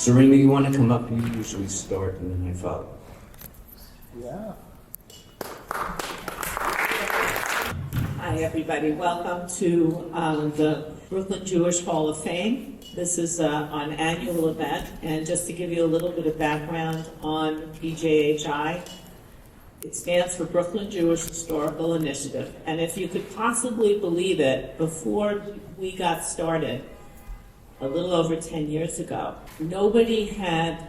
Serena, you want to come up? You usually start and then I follow. Yeah. Hi, everybody. Welcome to the Brooklyn Jewish Hall of Fame. This is an annual event, and just to give you a little bit of background on BJHI, it stands for Brooklyn Jewish Historical Initiative. And if you could possibly believe it, before we got started, a little over 10 years ago, nobody had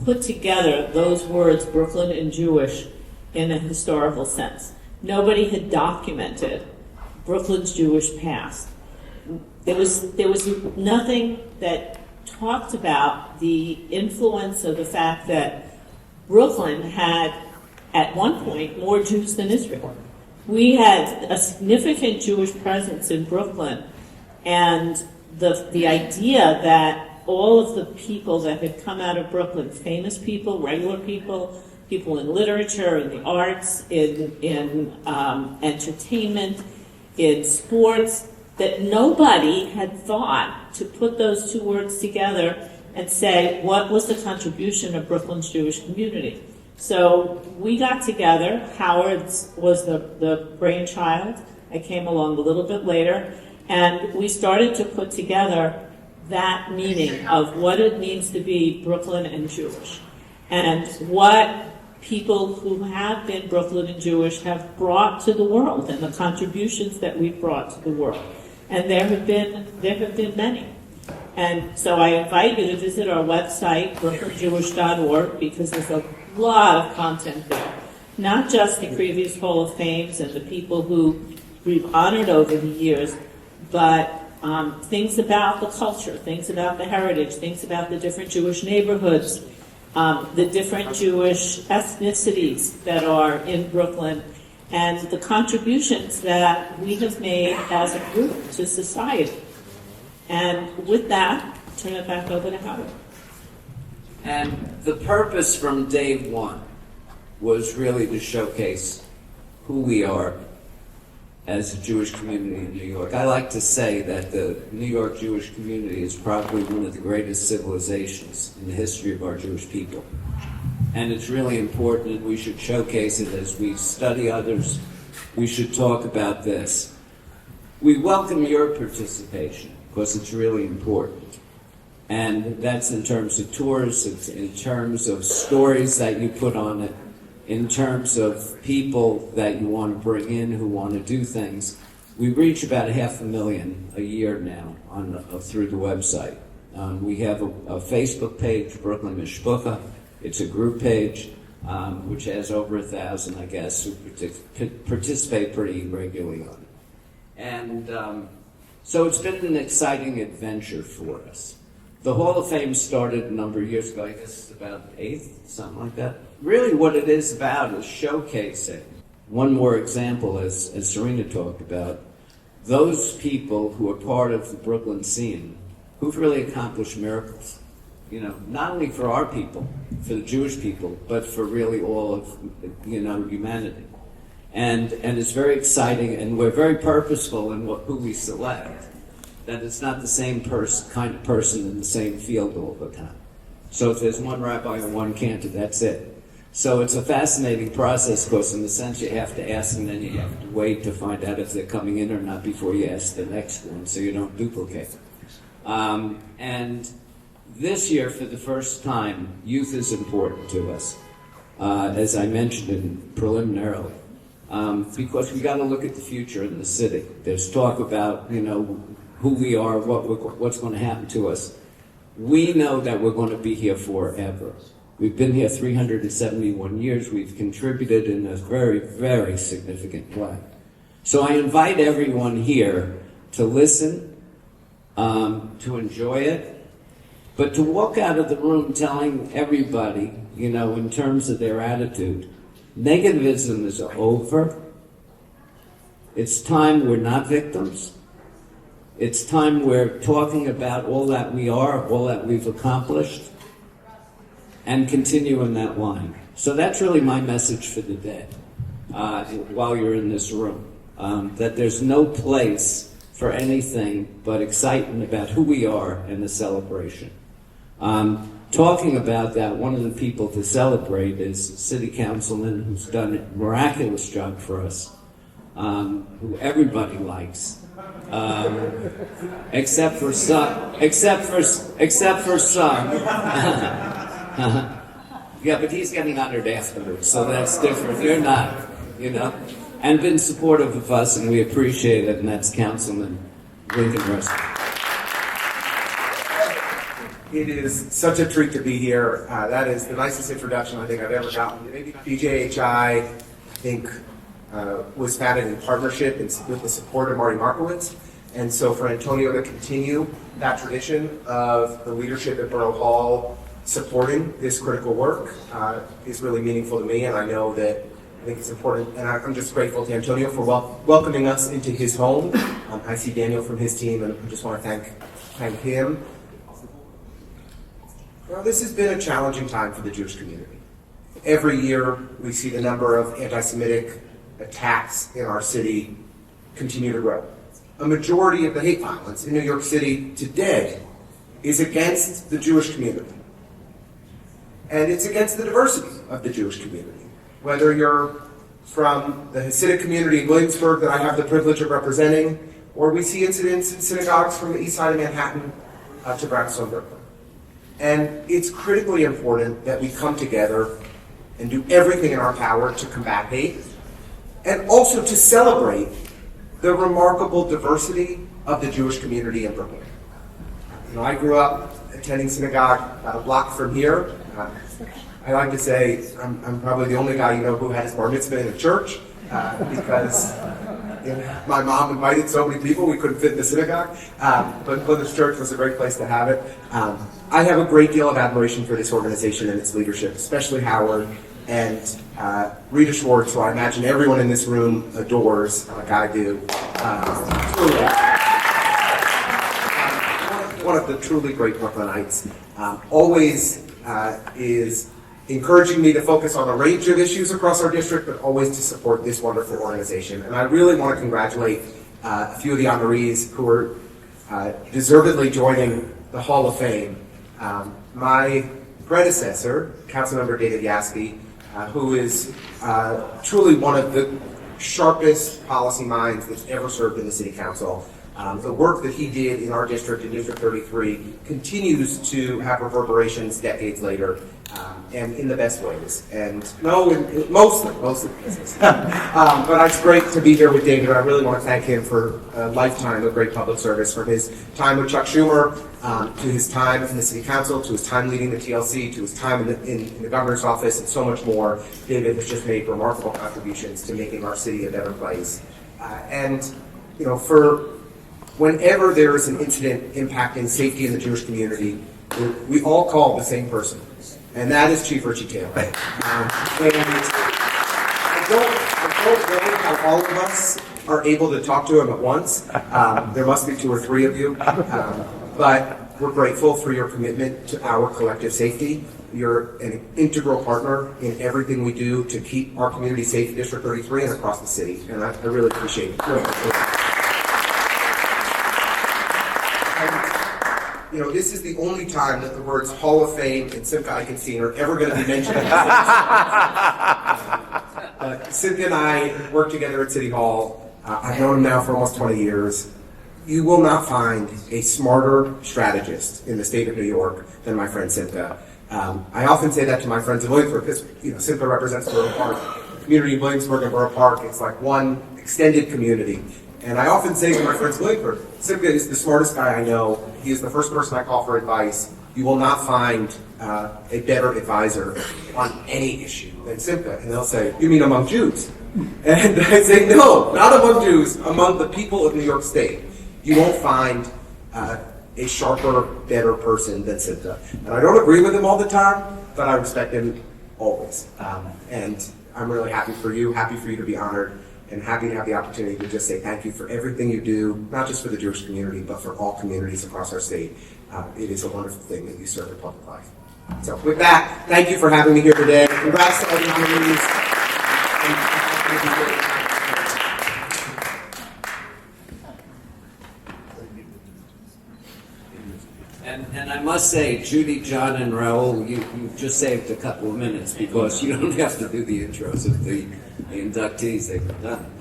put together those words, Brooklyn and Jewish, in a historical sense. Nobody had documented Brooklyn's Jewish past. There was nothing that talked about the influence of the fact that Brooklyn had, at one point, more Jews than Israel. We had a significant Jewish presence in Brooklyn, and the idea that all of the people that had come out of Brooklyn, famous people, regular people, people in literature, in the arts, in entertainment, in sports, that nobody had thought to put those two words together and say, what was the contribution of Brooklyn's Jewish community? So we got together. Howard was the brainchild. I came along a little bit later, and we started to put together that meaning of what it means to be Brooklyn and Jewish, and what people who have been Brooklyn and Jewish have brought to the world, and the contributions that we've brought to the world. And there have been many. And so I invite you to visit our website, brooklynjewish.org, because there's a lot of content there. Not just the previous Hall of Fames and the people who we've honored over the years, but things about the culture, things about the heritage, things about the different Jewish neighborhoods, the different Jewish ethnicities that are in Brooklyn, and the contributions that we have made as a group to society. And with that, turn it back over to Howard. And the purpose from day one was really to showcase who we are as a Jewish community in New York. I like to say that the New York Jewish community is probably one of the greatest civilizations in the history of our Jewish people. And it's really important, and we should showcase it as we study others. We should talk about this. We welcome your participation, because it's really important. And that's in terms of tours, it's in terms of stories that you put on it, in terms of people that you want to bring in who want to do things. We reach about 500,000 a year now through the website. We have a Facebook page, Brooklyn Mishpucha. It's a group page, which has over 1,000, I guess, who participate pretty regularly on it. And so it's been an exciting adventure for us. The Hall of Fame started a number of years ago, I guess about 8th, something like that. Really what it is about is showcasing. One more example, as Serena talked about, those people who are part of the Brooklyn scene who've really accomplished miracles. You know, not only for our people, for the Jewish people, but for really all of, humanity. And it's very exciting, and we're very purposeful in who we select. That it's not the same kind of person in the same field all the time. So if there's one rabbi and one cantor, that's it. So it's a fascinating process, because in the sense you have to ask, and then you have to wait to find out if they're coming in or not before you ask the next one, so you don't duplicate. And this year, for the first time, youth is important to us, as I mentioned preliminarily, because we got to look at the future in the city. There's talk about, who we are, what's going to happen to us. We know that we're going to be here forever. We've been here 371 years. We've contributed in a very, very significant way. So I invite everyone here to listen, to enjoy it, but to walk out of the room telling everybody, in terms of their attitude, negativism is over. It's time we're not victims. It's time we're talking about all that we are, all that we've accomplished, and continue in that line. So that's really my message for the day, while you're in this room, that there's no place for anything but excitement about who we are and the celebration. talking about that, one of the people to celebrate is a city councilman who's done a miraculous job for us, who everybody likes, except for some. Yeah, but he's getting honored afterwards, so that's different. You're not, and been supportive of us, and we appreciate it, and that's Councilman Lincoln Russell. It is such a treat to be here. That is the nicest introduction I think I've ever gotten. BJHI, I think, was founded in partnership with the support of Marty Markowitz. And so for Antonio to continue that tradition of the leadership at Borough Hall supporting this critical work is really meaningful to me. And I know that I think it's important. And I'm just grateful to Antonio for welcoming us into his home. I see Daniel from his team, and I just want to thank him. Well, this has been a challenging time for the Jewish community. Every year, we see the number of anti-Semitic attacks in our city continue to grow. A majority of the hate violence in New York City today is against the Jewish community. And it's against the diversity of the Jewish community. Whether you're from the Hasidic community in Williamsburg that I have the privilege of representing, or we see incidents in synagogues from the east side of Manhattan to Brownstone, Brooklyn. And it's critically important that we come together and do everything in our power to combat hate, and also to celebrate the remarkable diversity of the Jewish community in Brooklyn. I grew up attending synagogue about a block from here. I like to say I'm probably the only guy who had his bar mitzvah in a church because my mom invited so many people we couldn't fit in the synagogue. But this church was a great place to have it. I have a great deal of admiration for this organization and its leadership, especially Howard and Rita Schwartz, who I imagine everyone in this room adores, like I do. One of the truly great Brooklynites. Always is encouraging me to focus on a range of issues across our district, but always to support this wonderful organization. And I really want to congratulate a few of the honorees who are deservedly joining the Hall of Fame. My predecessor, Councilmember David Yaski, who is truly one of the sharpest policy minds that's ever served in the City Council. The work that he did in our district, in District 33, continues to have reverberations decades later, and in the best ways. And mostly business. But it's great to be here with David. I really want to thank him for a lifetime of great public service, from his time with Chuck Schumer, to his time in the City Council, to his time leading the TLC, to his time in the governor's office, and so much more. David has just made remarkable contributions to making our city a better place. For whenever there is an incident impacting safety in the Jewish community, we all call the same person, and that is Chief Richie Taylor. And I don't know how all of us are able to talk to him at once. There must be 2 or 3 of you. But we're grateful for your commitment to our collective safety. You're an integral partner in everything we do to keep our community safe in District 33 and across the city, and I really appreciate it. This is the only time that the words Hall of Fame and Simcha Eichenstein are ever going to be mentioned. Simcha and I work together at City Hall. I've known him now for almost 20 years. You will not find a smarter strategist in the state of New York than my friend Simcha. I often say that to my friends in Williamsburg because Simcha represents Borough Park. The community of Williamsburg and Borough Park, it's like one extended community. And I often say to my friends in Williamsburg, Simcha is the smartest guy I know. He is the first person I call for advice. You will not find a better advisor on any issue than Simcha. And they'll say, you mean among Jews? And I say, no, not among Jews, among the people of New York State. You won't find a sharper, better person than Simcha. And I don't agree with him all the time, but I respect him always. And I'm really happy for you to be honored, and happy to have the opportunity to just say thank you for everything you do, not just for the Jewish community, but for all communities across our state. It is a wonderful thing that you serve in public life. So with that, thank you for having me here today. Congrats to all the honorees. And I must say, Judy, John, and Raul, you just saved a couple of minutes because you don't have to do the intros of the inductees. They've been done.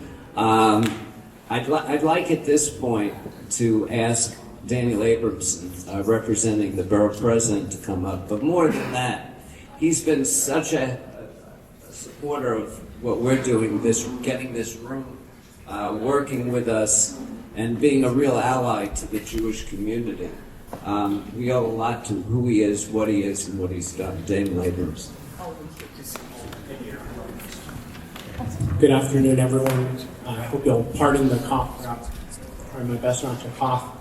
I'd like at this point to ask Daniel Abramson, representing the borough president, to come up. But more than that, he's been such a supporter of what we're doing, getting this room, working with us, and being a real ally to the Jewish community. We owe a lot to who he is, and what he's done. Daniel Abrams. Good afternoon, everyone. I hope you'll pardon the cough. I'll try my best not to cough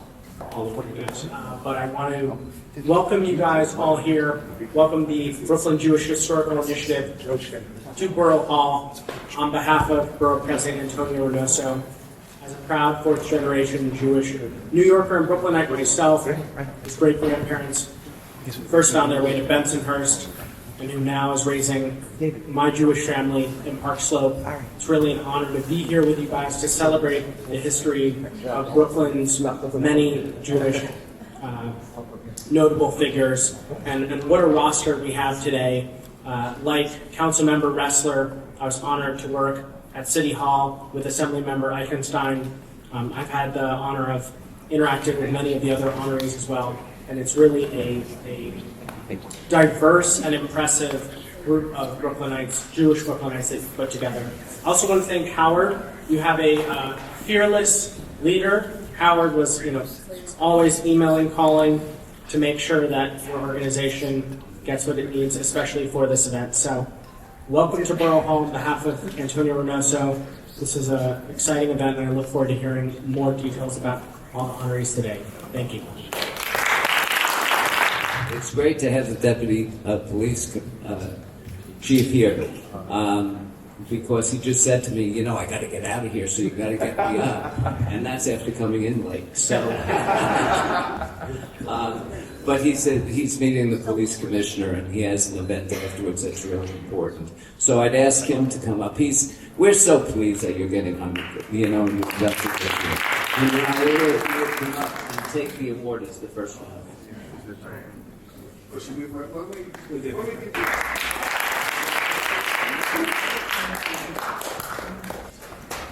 all over you guys. But I want to welcome you guys all here. Welcome the Brooklyn Jewish Historical Initiative to Borough Hall on behalf of Borough President Antonio Reynoso. As a proud fourth-generation Jewish New Yorker and Brooklynite myself, his great-grandparents first found their way to Bensonhurst, and who now is raising my Jewish family in Park Slope. It's really an honor to be here with you guys to celebrate the history of Brooklyn's many Jewish notable figures, and what a roster we have today. Like Councilmember Ressler, I was honored to work at City Hall with Assemblymember Eichenstein. I've had the honor of interacting with many of the other honorees as well, and it's really a diverse and impressive group of Brooklynites, Jewish Brooklynites that you've put together. I also want to thank Howard. You have a fearless leader. Howard was, always emailing, calling to make sure that your organization gets what it needs, especially for this event. So, welcome to Borough Hall on behalf of Antonio Reynoso. This is an exciting event, and I look forward to hearing more details about all the honorees today. Thank you. It's great to have the deputy police chief here because he just said to me, I got to get out of here, so you got to get me up. And that's after coming in late. So, but he said he's meeting the police commissioner and he has an event afterwards that's really important. So I'd ask him to come up. We're so pleased that you're getting on, you've got to get here. And we'll come up and take the award as the first one.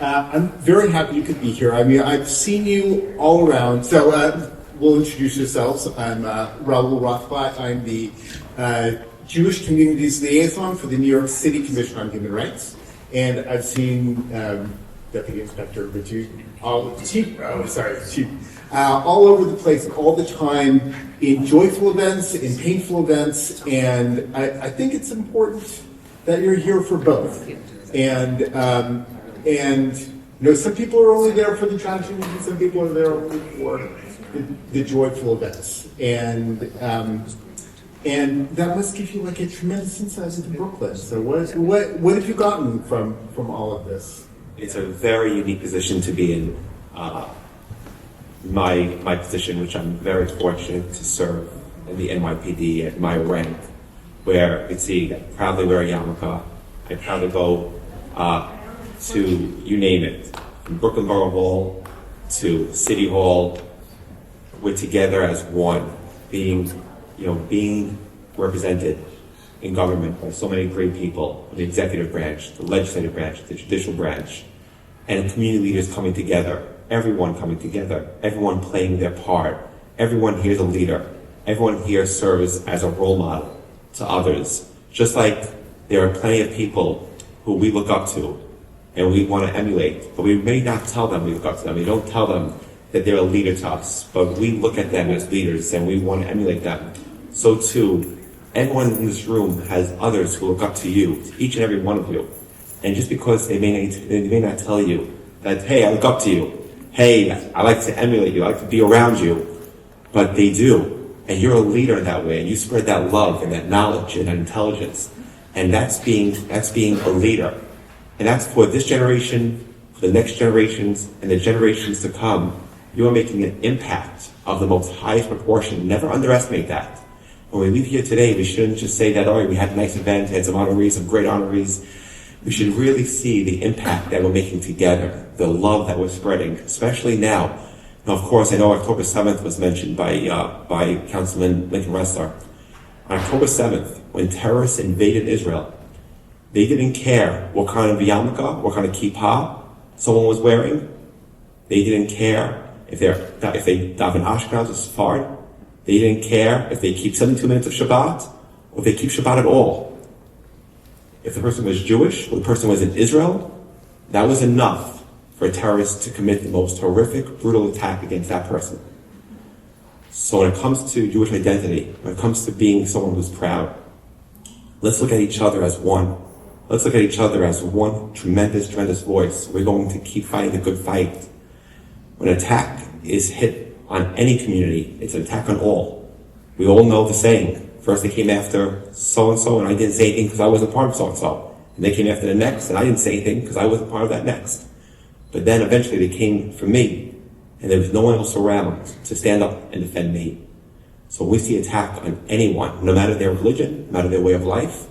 I'm very happy you could be here. I've seen you all around. So we'll introduce yourselves. I'm Raul Rothblatt. I'm the Jewish Communities Liaison for the New York City Commission on Human Rights. And I've seen Deputy Inspector Chief, all over the place, all the time, in joyful events, in painful events, and I think it's important that you're here for both. And some people are only there for the tragedy, and some people are there only for the joyful events. And that must give you like a tremendous insight into Brooklyn. So what have you gotten from all of this? It's a very unique position to be in. My position, which I'm very fortunate to serve in the NYPD at my rank, where you can see I proudly wear a yarmulke. I proudly go to, you name it, from Brooklyn Borough Hall to City Hall. We're together as one, being represented in government by so many great people, the executive branch, the legislative branch, the judicial branch, and community leaders coming together. Everyone coming together, everyone playing their part, everyone here is a leader, everyone here serves as a role model to others. Just like there are plenty of people who we look up to and we want to emulate, but we may not tell them we look up to them. We don't tell them that they're a leader to us, but we look at them as leaders and we want to emulate them. So too, everyone in this room has others who look up to you, each and every one of you. And just because they may not tell you that, hey, I look up to you, hey, I like to emulate you, I like to be around you, but they do. And you're a leader in that way, and you spread that love and that knowledge and that intelligence. And that's being a leader. And that's for this generation, for the next generations, and the generations to come. You are making an impact of the most highest proportion. Never underestimate that. When we leave here today, we shouldn't just say that, we had a nice event, had some honorees, some great honorees. We should really see the impact that we're making together, the love that we're spreading, especially now Now, of course, I know October 7th was mentioned by Councilman Lincoln Ressler. On October 7th, when terrorists invaded Israel, they didn't care what kind of yarmulke, what kind of kippah someone was wearing. They didn't care if they daven Ashkenaz or Sephardi. They didn't care if they keep 72 minutes of Shabbat or if they keep Shabbat at all. If the person was Jewish or the person was in Israel, that was enough for a terrorist to commit the most horrific, brutal attack against that person. So when it comes to Jewish identity, when it comes to being someone who's proud, let's look at each other as one. Let's look at each other as one tremendous, tremendous voice. We're going to keep fighting the good fight. When an attack is hit on any community, it's an attack on all. We all know the saying. First they came after so-and-so, and I didn't say anything because I wasn't part of so-and-so. And they came after the next, and I didn't say anything because I wasn't part of that next. But then eventually they came for me, and there was no one else around to stand up and defend me. So when we see attack on anyone, no matter their religion, no matter their way of life,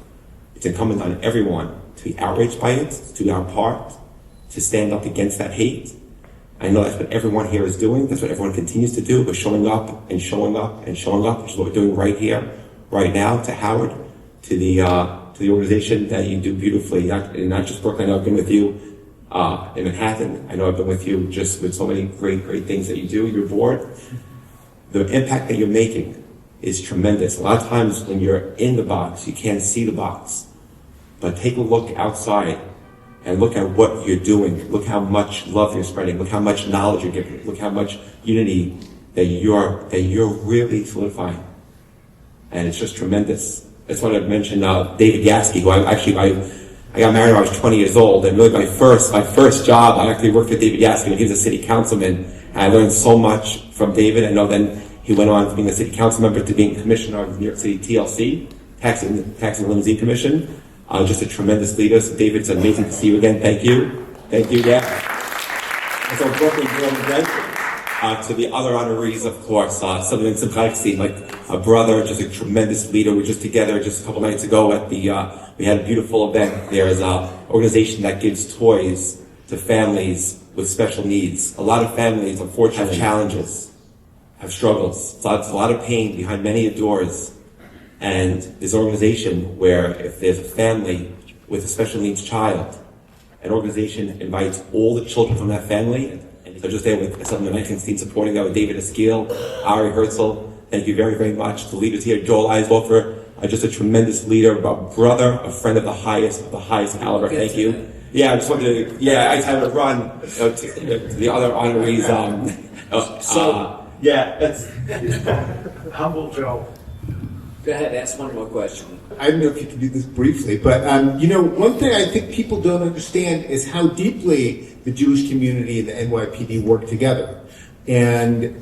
it's incumbent on everyone to be outraged by it, to do our part, to stand up against that hate. I know that's what everyone here is doing. That's what everyone continues to do. We're showing up and showing up and showing up, which is what we're doing right here, right now, to Howard, to the organization that you do beautifully. Not just Brooklyn. I know I've been with you in Manhattan. I know I've been with you just with so many great, great things that you do. Your board, the impact that you're making is tremendous. A lot of times when you're in the box, you can't see the box. But take a look outside and look at what you're doing. Look how much love you're spreading. Look how much knowledge you're giving. Look how much unity that you're really solidifying. And it's just tremendous. That's what I mentioned. David Yaski, who I got married when I was 20 years old, and really my first job, I actually worked for David Yaski when he was a city councilman. And I learned so much from David. I know then he went on from being a city council member to being commissioner of the New York City TLC, Tax and Limousine Commission. Just a tremendous leader. So David, it's amazing to see you again. Thank you. Thank you, yeah. And so Brooklyn, to the other honorees, of course, Sylvan Simchaxi, like a brother, just a tremendous leader. We were just together just a couple nights ago at we had a beautiful event. There's an organization that gives toys to families with special needs. A lot of families, unfortunately, have challenges, have struggles. So it's a lot of pain behind many doors. And this organization where if there's a family with a special needs child, an organization invites all the children from that family. And so just there with some of the 19th supporting that with David Eskil, Ari Herzl. Thank you very, very much. The leaders here, Joel Eiswofer, just a tremendous leader, a brother, a friend of the highest caliber. Thank you. Yeah, I just wanted to, I just had to run to the other honorees. That's humble Joe. Go ahead, ask one more question. I don't know if you can do this briefly, but one thing I think people don't understand is how deeply the Jewish community and the NYPD work together. And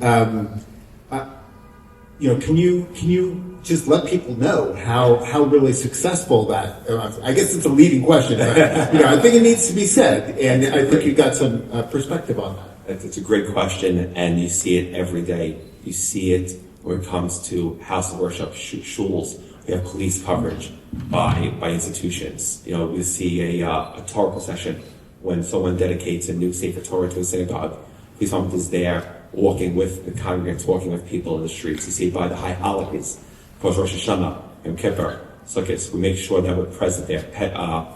can you just let people know how really successful that? I guess it's a leading question, but I think it needs to be said, and I think you've got some perspective on that. It's a great question, and you see it every day. You see it when it comes to house of worship, shuls. We have police coverage by institutions. We see a Torah procession when someone dedicates a new Sefer Torah to a synagogue. Police officer is there walking with the congregants, walking with people in the streets. You see it by the high holidays, of course, Rosh Hashanah, Yom Kippur, Sukkot. We make sure that we're present there.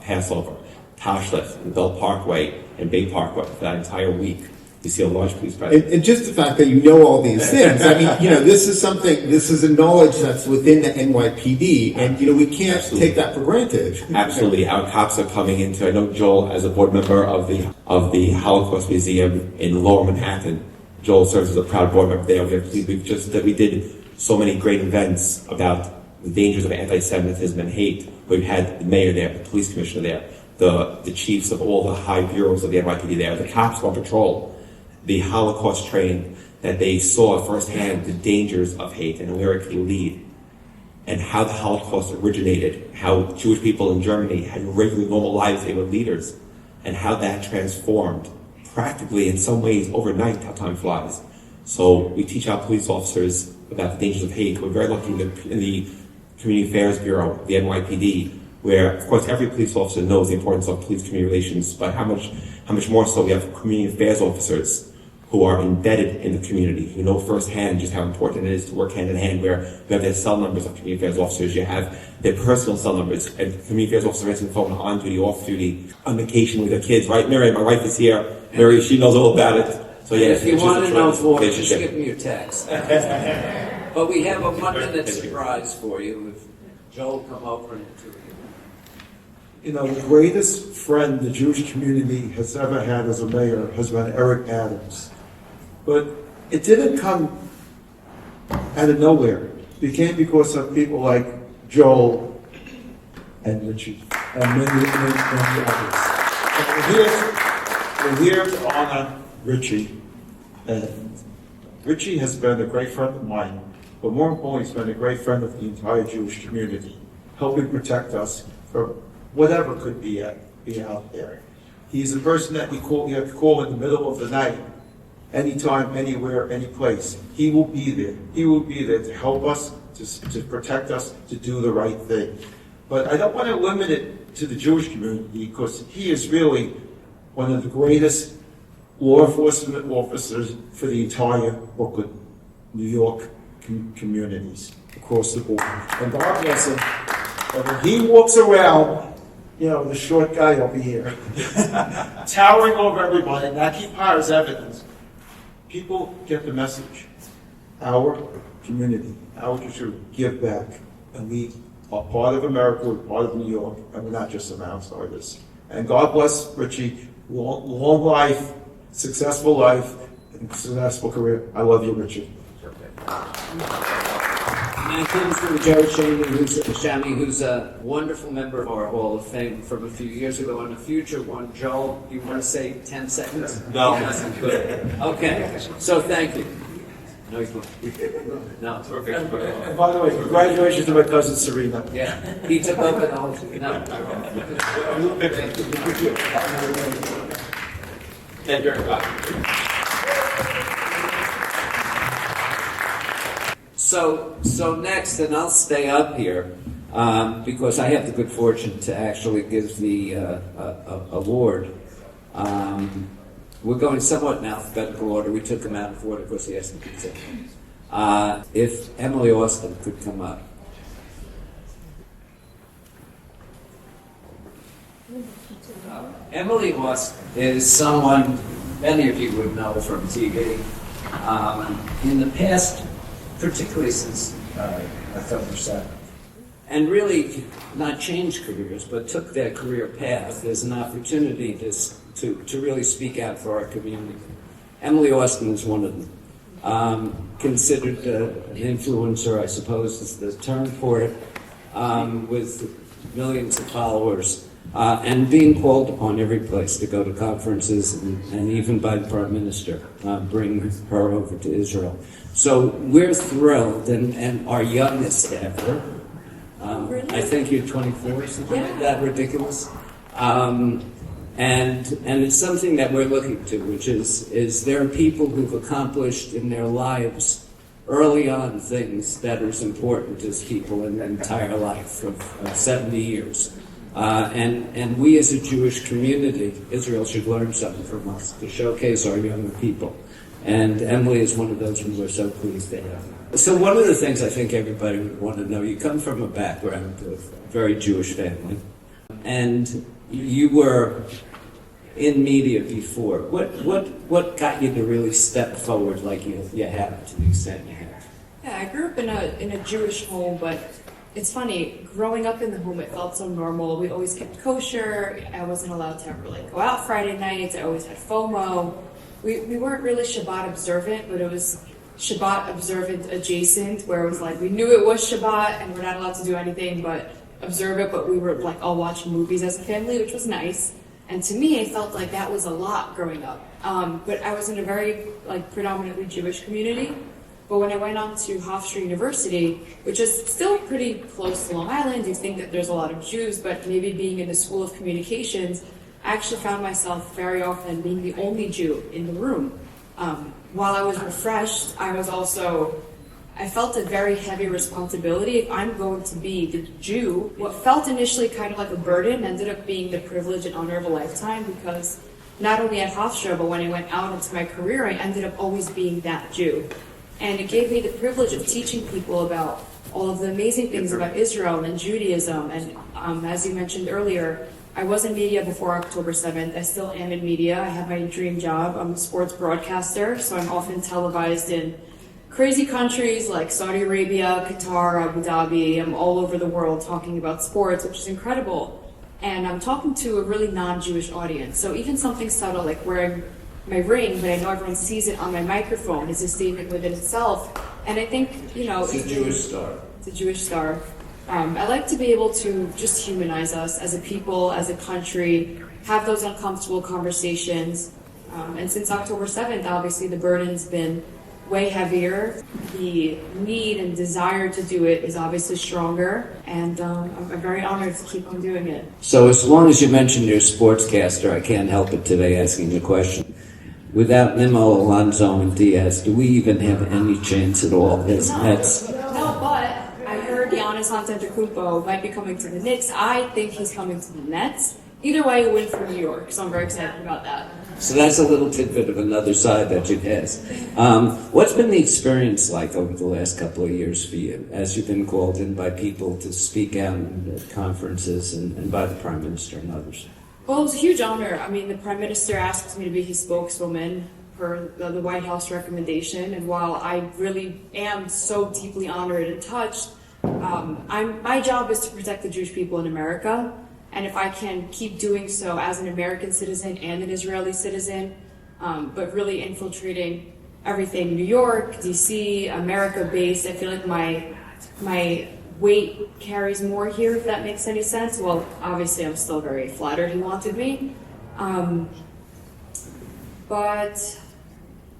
Passover, Tashlith, and Bell Parkway, and Bay Parkway for that entire week. You see a large police presence. And just the fact that you know all these things, I mean, this is a knowledge that's within the NYPD, and, we can't take that for granted. Absolutely. Our cops are coming into, I know Joel, as a board member of the Holocaust Museum in Lower Manhattan, Joel serves as a proud board member there. We did so many great events about the dangers of anti-Semitism and hate. We've had the mayor there, the police commissioner there, the chiefs of all the high bureaus of the NYPD there, the cops on patrol, the Holocaust trained, that they saw firsthand the dangers of hate and where it could lead, and how the Holocaust originated, how Jewish people in Germany had regular normal lives, they were leaders, and how that transformed practically in some ways overnight, how time flies. So we teach our police officers about the dangers of hate. We're very lucky in the Community Affairs Bureau, the NYPD, where, of course, every police officer knows the importance of police community relations, but how much more so we have community affairs officers who are embedded in the community, who know firsthand just how important it is to work hand in hand, where you have their cell numbers of community affairs officers, you have their personal cell numbers, and community affairs officers answering the phone on duty, off duty, on vacation with their kids, right? Mary, my wife is here. Mary, she knows all about it. So yeah, If you it's just want a to know tremendous more, just relationship. give me your text. But we have a 1-minute surprise for you. If Joel come over and do it. You know, the greatest friend the Jewish community has ever had as a mayor has been Eric Adams. But it didn't come out of nowhere. It came because of people like Joel and Richie and many others. And we're here to honor Richie. And Richie has been a great friend of mine, but more importantly, he's been a great friend of the entire Jewish community, helping protect us from whatever could be out there. He's a person that you have to call in the middle of the night, anytime, anywhere, any place. He will be there. He will be there to help us, to protect us, to do the right thing. But I don't want to limit it to the Jewish community, because he is really one of the greatest law enforcement officers for the entire Brooklyn, New York communities across the board. And God bless him. But when he walks around, you know, the short guy over here, towering over everybody, and that keep power as evidence, people get the message. Our community, our community, give back. And we are part of America, we're part of New York, and we're not just some outsiders. And God bless Richie, long life, successful life, and successful career. I love you, Richie. And that comes from Joe Shami, who's a wonderful member of our Hall of Fame from a few years ago, and a future one. Joel, you want to say 10 seconds? No. Yes, good. Okay, so thank you. No, you can't. No. And by the way, congratulations to my cousin Serena. Yeah, he took over the whole, no. Thank you very much. So next, and I'll stay up here, because I have the good fortune to actually give the award. We're going somewhat in alphabetical order. We took him out of order because he has to consider. If Emily Austin could come up. Emily Austin is someone many of you would know from TV. In the past, particularly since October 7th, and really not changed careers, but took their career path as an opportunity to really speak out for our community. Emily Austin is one of them. Considered an influencer, I suppose is the term for it, with millions of followers, and being called upon every place to go to conferences, and even by the Prime Minister, bring her over to Israel. So we're thrilled, and our youngest ever, Really? I think you're 24, something like that, ridiculous. And it's something that we're looking to, which is there are people who've accomplished in their lives early on things that are as important as people in their entire life of 70 years. And we as a Jewish community, Israel should learn something from us to showcase our younger people. And Emily is one of those who we're so pleased to have. So one of the things I think everybody would want to know, you come from a background of a very Jewish family, and you were in media before. What got you to really step forward like you have, to the extent you have? Yeah, I grew up in a Jewish home, but it's funny, growing up in the home, it felt so normal. We always kept kosher. I wasn't allowed to ever go out Friday nights. I always had FOMO. We weren't really Shabbat observant, but it was Shabbat observant adjacent, where it was like we knew it was Shabbat and we're not allowed to do anything but observe it, but we were like all watching movies as a family, which was nice. And to me, it felt like that was a lot growing up. But I was in a very predominantly Jewish community. But when I went on to Hofstra University, which is still pretty close to Long Island, you think that there's a lot of Jews, but maybe being in the School of Communications, I actually found myself very often being the only Jew in the room. While I was refreshed, I felt a very heavy responsibility. If I'm going to be the Jew, what felt initially kind of like a burden ended up being the privilege and honor of a lifetime, because not only at Hofstra, but when I went out into my career, I ended up always being that Jew. And it gave me the privilege of teaching people about all of the amazing things about Israel and Judaism. And as you mentioned earlier, I was in media before October 7th. I still am in media. I have my dream job. I'm a sports broadcaster, so I'm often televised in crazy countries like Saudi Arabia, Qatar, Abu Dhabi. I'm all over the world talking about sports, which is incredible. And I'm talking to a really non-Jewish audience. So even something subtle like wearing my ring, but I know everyone sees it on my microphone, is a statement within itself. And I think, you know, It's a Jewish star. It's a Jewish star. I like to be able to just humanize us as a people, as a country, have those uncomfortable conversations. And since October 7th, obviously the burden's been way heavier. The need and desire to do it is obviously stronger, and I'm very honored to keep on doing it. So as long as you mentioned your sportscaster, I can't help it today asking the question. Without Nemo, Alonso, and Diaz, do we even have any chance at all as Mets? No, but I heard Giannis Antetokounmpo might be coming to the Knicks. I think he's coming to the Nets. Either way, a win for New York, so I'm very excited about that. So that's a little tidbit of another side that you has. What's been the experience like over the last couple of years for you, as you've been called in by people to speak out at conferences and by the Prime Minister and others? Well, it was a huge honor. I mean, the Prime Minister asked me to be his spokeswoman for the White House recommendation, and while I really am so deeply honored and touched, my job is to protect the Jewish people in America, and if I can keep doing so as an American citizen and an Israeli citizen, but really infiltrating everything New York, DC, America-based, I feel like my weight carries more here, if that makes any sense. Well, obviously, I'm still very flattered he wanted me. But,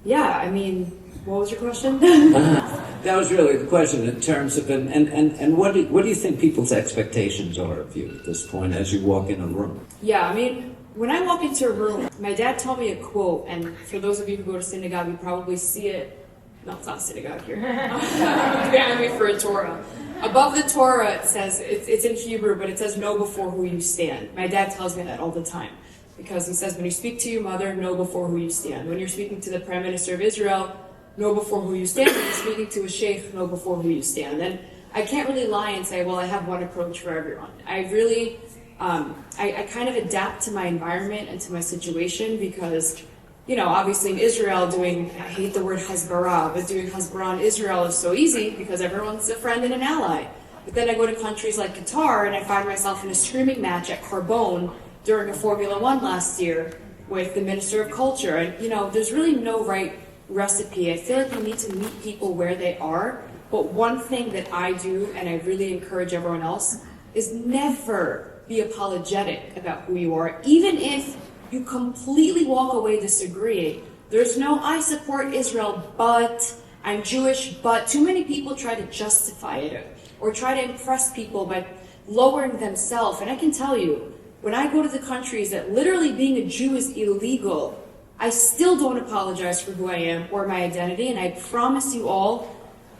yeah, I mean, what was your question? That was really the question in terms of, and what do you think people's expectations are of you at this point as you walk in a room? Yeah, I mean, when I walk into a room, my dad told me a quote, and for those of you who go to synagogue, you probably see it. No, it's not synagogue here. Behind me for a Torah. Above the Torah, it says, it's in Hebrew, but it says, know before who you stand. My dad tells me that all the time, because he says, when you speak to your mother, know before who you stand. When you're speaking to the Prime Minister of Israel, know before who you stand. When you're speaking to a sheikh, know before who you stand. And I can't really lie and say, well, I have one approach for everyone. I really, I kind of adapt to my environment and to my situation because, you know, obviously in Israel I hate the word Hasbara, but doing Hasbara in Israel is so easy because everyone's a friend and an ally. But then I go to countries like Qatar and I find myself in a screaming match at Carbone during a Formula One last year with the Minister of Culture. And, you know, there's really no right recipe. I feel like you need to meet people where they are. But one thing that I do, and I really encourage everyone else, is never be apologetic about who you are, even if you completely walk away disagreeing. There's no, I support Israel, but I'm Jewish, but too many people try to justify it or try to impress people by lowering themselves. And I can tell you, when I go to the countries that literally being a Jew is illegal, I still don't apologize for who I am or my identity. And I promise you all,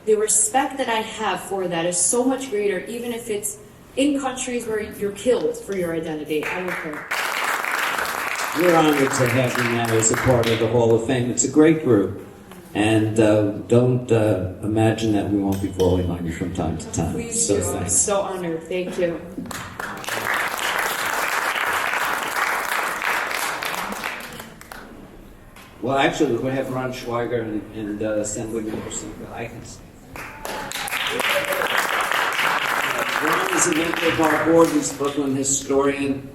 the respect that I have for that is so much greater, even if it's in countries where you're killed for your identity. I don't care. We're honored to have you now as a part of the Hall of Fame. It's a great group. And don't imagine that we won't be calling on you from time to time. Please So do. I'm thanks. so honored. Thank you. Well, actually, we're going to have Ron Schweiger and Assemblymember Eichens. Ron is a member of our board. He's a Brooklyn historian,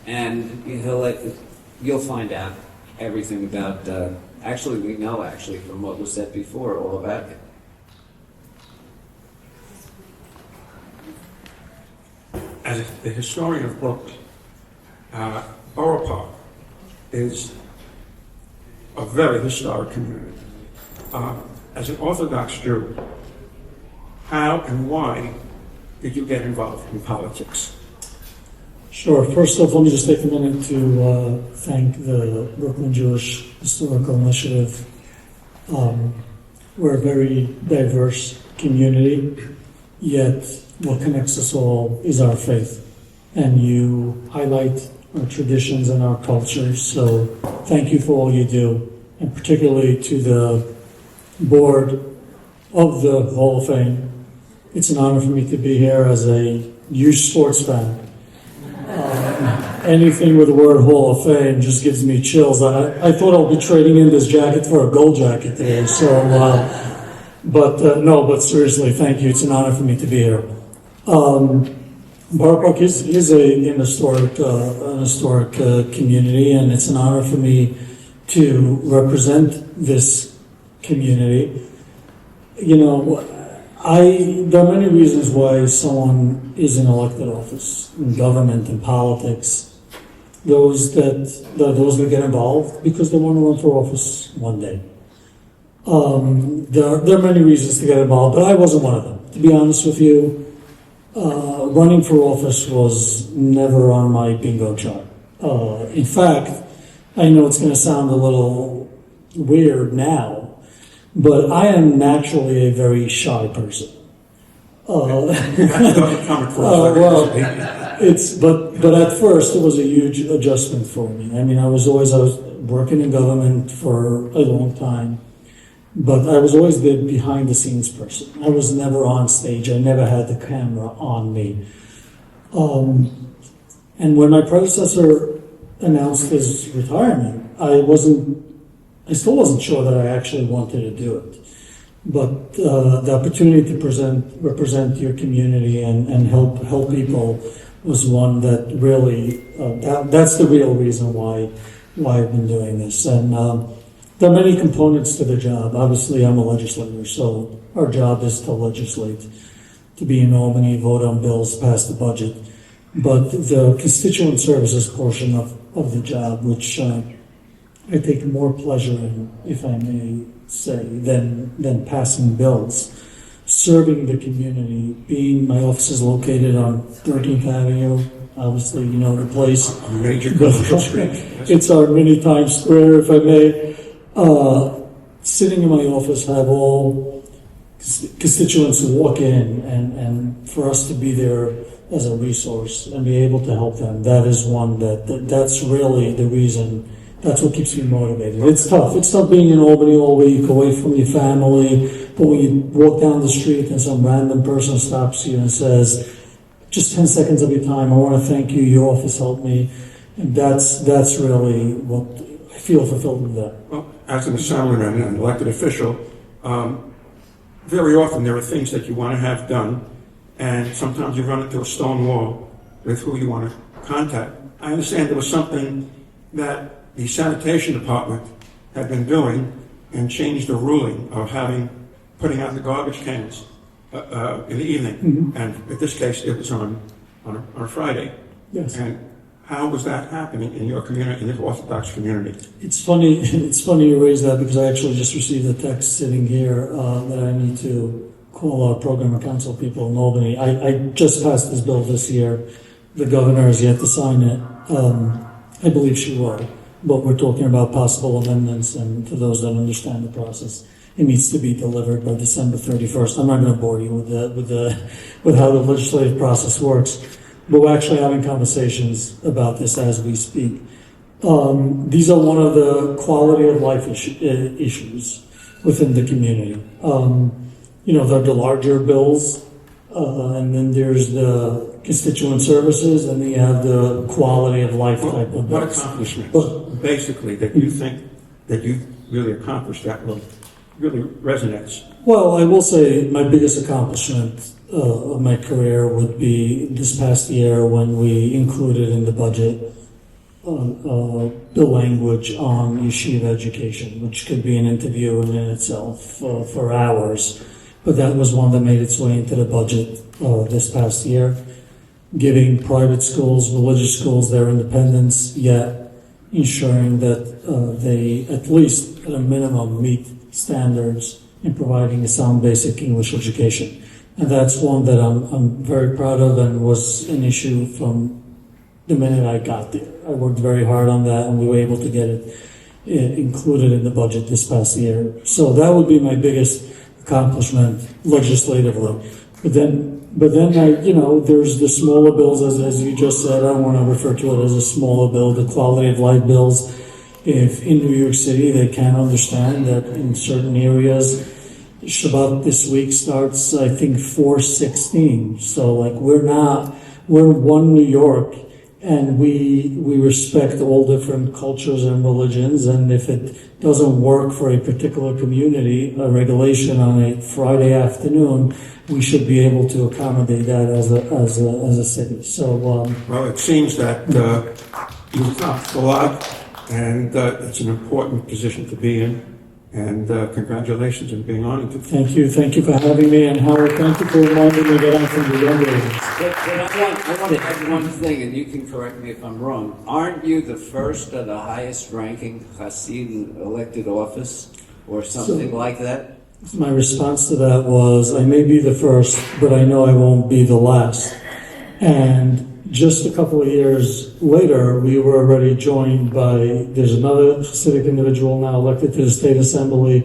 and you'll find out everything about. Actually, we know from what was said before all about it. As the historian of Brooklyn, Borough Park is a very historic community. As an Orthodox Jew, how and why did you get involved in politics? Sure. First off, let me just take a minute to thank the Brooklyn Jewish Historical Initiative. We're a very diverse community, yet what connects us all is our faith. And you highlight our traditions and our culture. So thank you for all you do, and particularly to the board of the Hall of Fame. It's an honor for me to be here as a huge sports fan. Anything with the word Hall of Fame just gives me chills. I thought I'll be trading in this jacket for a gold jacket today. So, but seriously, thank you. It's an honor for me to be here. Borough Park is an historic community, and it's an honor for me to represent this community. You know, there are many reasons why someone is in elected office, in government, in politics. Those that get involved because they want to run for office one day. There are many reasons to get involved, but I wasn't one of them. To be honest with you, running for office was never on my bingo chart. In fact, I know it's going to sound a little weird now, but I am naturally a very shy person. But at first it was a huge adjustment for me. I mean, I was working in government for a long time, but I was always the behind the scenes person. I was never on stage. I never had the camera on me. And when my predecessor announced his retirement, I still wasn't sure that I actually wanted to do it. But the opportunity to represent your community and help people was one that really, that's the real reason why I've been doing this. And there are many components to the job. Obviously, I'm a legislator, so our job is to legislate, to be in Albany, vote on bills, pass the budget. But the constituent services portion of the job, which I take more pleasure in, if I may say, than passing bills, serving the community, my office is located on 13th Avenue, obviously you know the place. Major commercial street. It's our mini Times Square, if I may. Sitting in my office, have all constituents walk in, and for us to be there as a resource and be able to help them, that is one that's really the reason. That's what keeps me motivated. It's tough. It's tough being in Albany all week, away from your family. But when you walk down the street and some random person stops you and says, just 10 seconds of your time, I want to thank you, your office helped me. And that's really what I feel fulfilled with that. Well, as an assemblyman and an elected official, very often there are things that you want to have done, and sometimes you run into a stone wall with who you want to contact. I understand there was something that the sanitation department had been doing and changed the ruling of putting out the garbage cans in the evening. Mm-hmm. And in this case, it was on a Friday. Yes. And how was that happening in your community, in the Orthodox community? It's funny you raise that because I actually just received a text sitting here that I need to call our program and council people in Albany. I just passed this bill this year. The governor has yet to sign it. I believe she will. But we're talking about possible amendments, and to those that understand the process, it needs to be delivered by December 31st. I'm not going to bore you with how the legislative process works, but we're actually having conversations about this as we speak. These are one of the quality of life issues within the community. There are the larger bills, and then there's the constituent services, and then you have the quality of life type of bills. What accomplishments, basically, that you think that you really accomplished that really resonates? Well, I will say my biggest accomplishment of my career would be this past year when we included in the budget the language on yeshiva education, which could be an interview in itself for hours. But that was one that made its way into the budget this past year, giving private schools, religious schools, their independence, yet ensuring that they, at least at a minimum, meet standards in providing a sound basic English education. And that's one that I'm very proud of and was an issue from the minute I got there. I worked very hard on that, and we were able to get it included in the budget this past year. So that would be my biggest accomplishment legislatively. But then there's the smaller bills, as you just said. I don't want to refer to it as a smaller bill. The quality of life bills. If in New York City they can't understand that in certain areas, Shabbat this week starts, I think, 4:16. So like we're one New York, and we respect all different cultures and religions. And if it doesn't work for a particular community, a regulation on a Friday afternoon, we should be able to accommodate that as a city. So Well, it seems that you've accomplished a lot, and it's an important position to be in. And congratulations on being honored. thank you for having me, and Howard, thank you for reminding me that I'm from the younger ages. But I want to add one thing, and you can correct me if I'm wrong. Aren't you the first or the highest ranking Hasidim elected office or something like that? My response to that was, I may be the first, but I know I won't be the last. And just a couple of years later, we were already joined by, there's another Hasidic individual now elected to the State Assembly.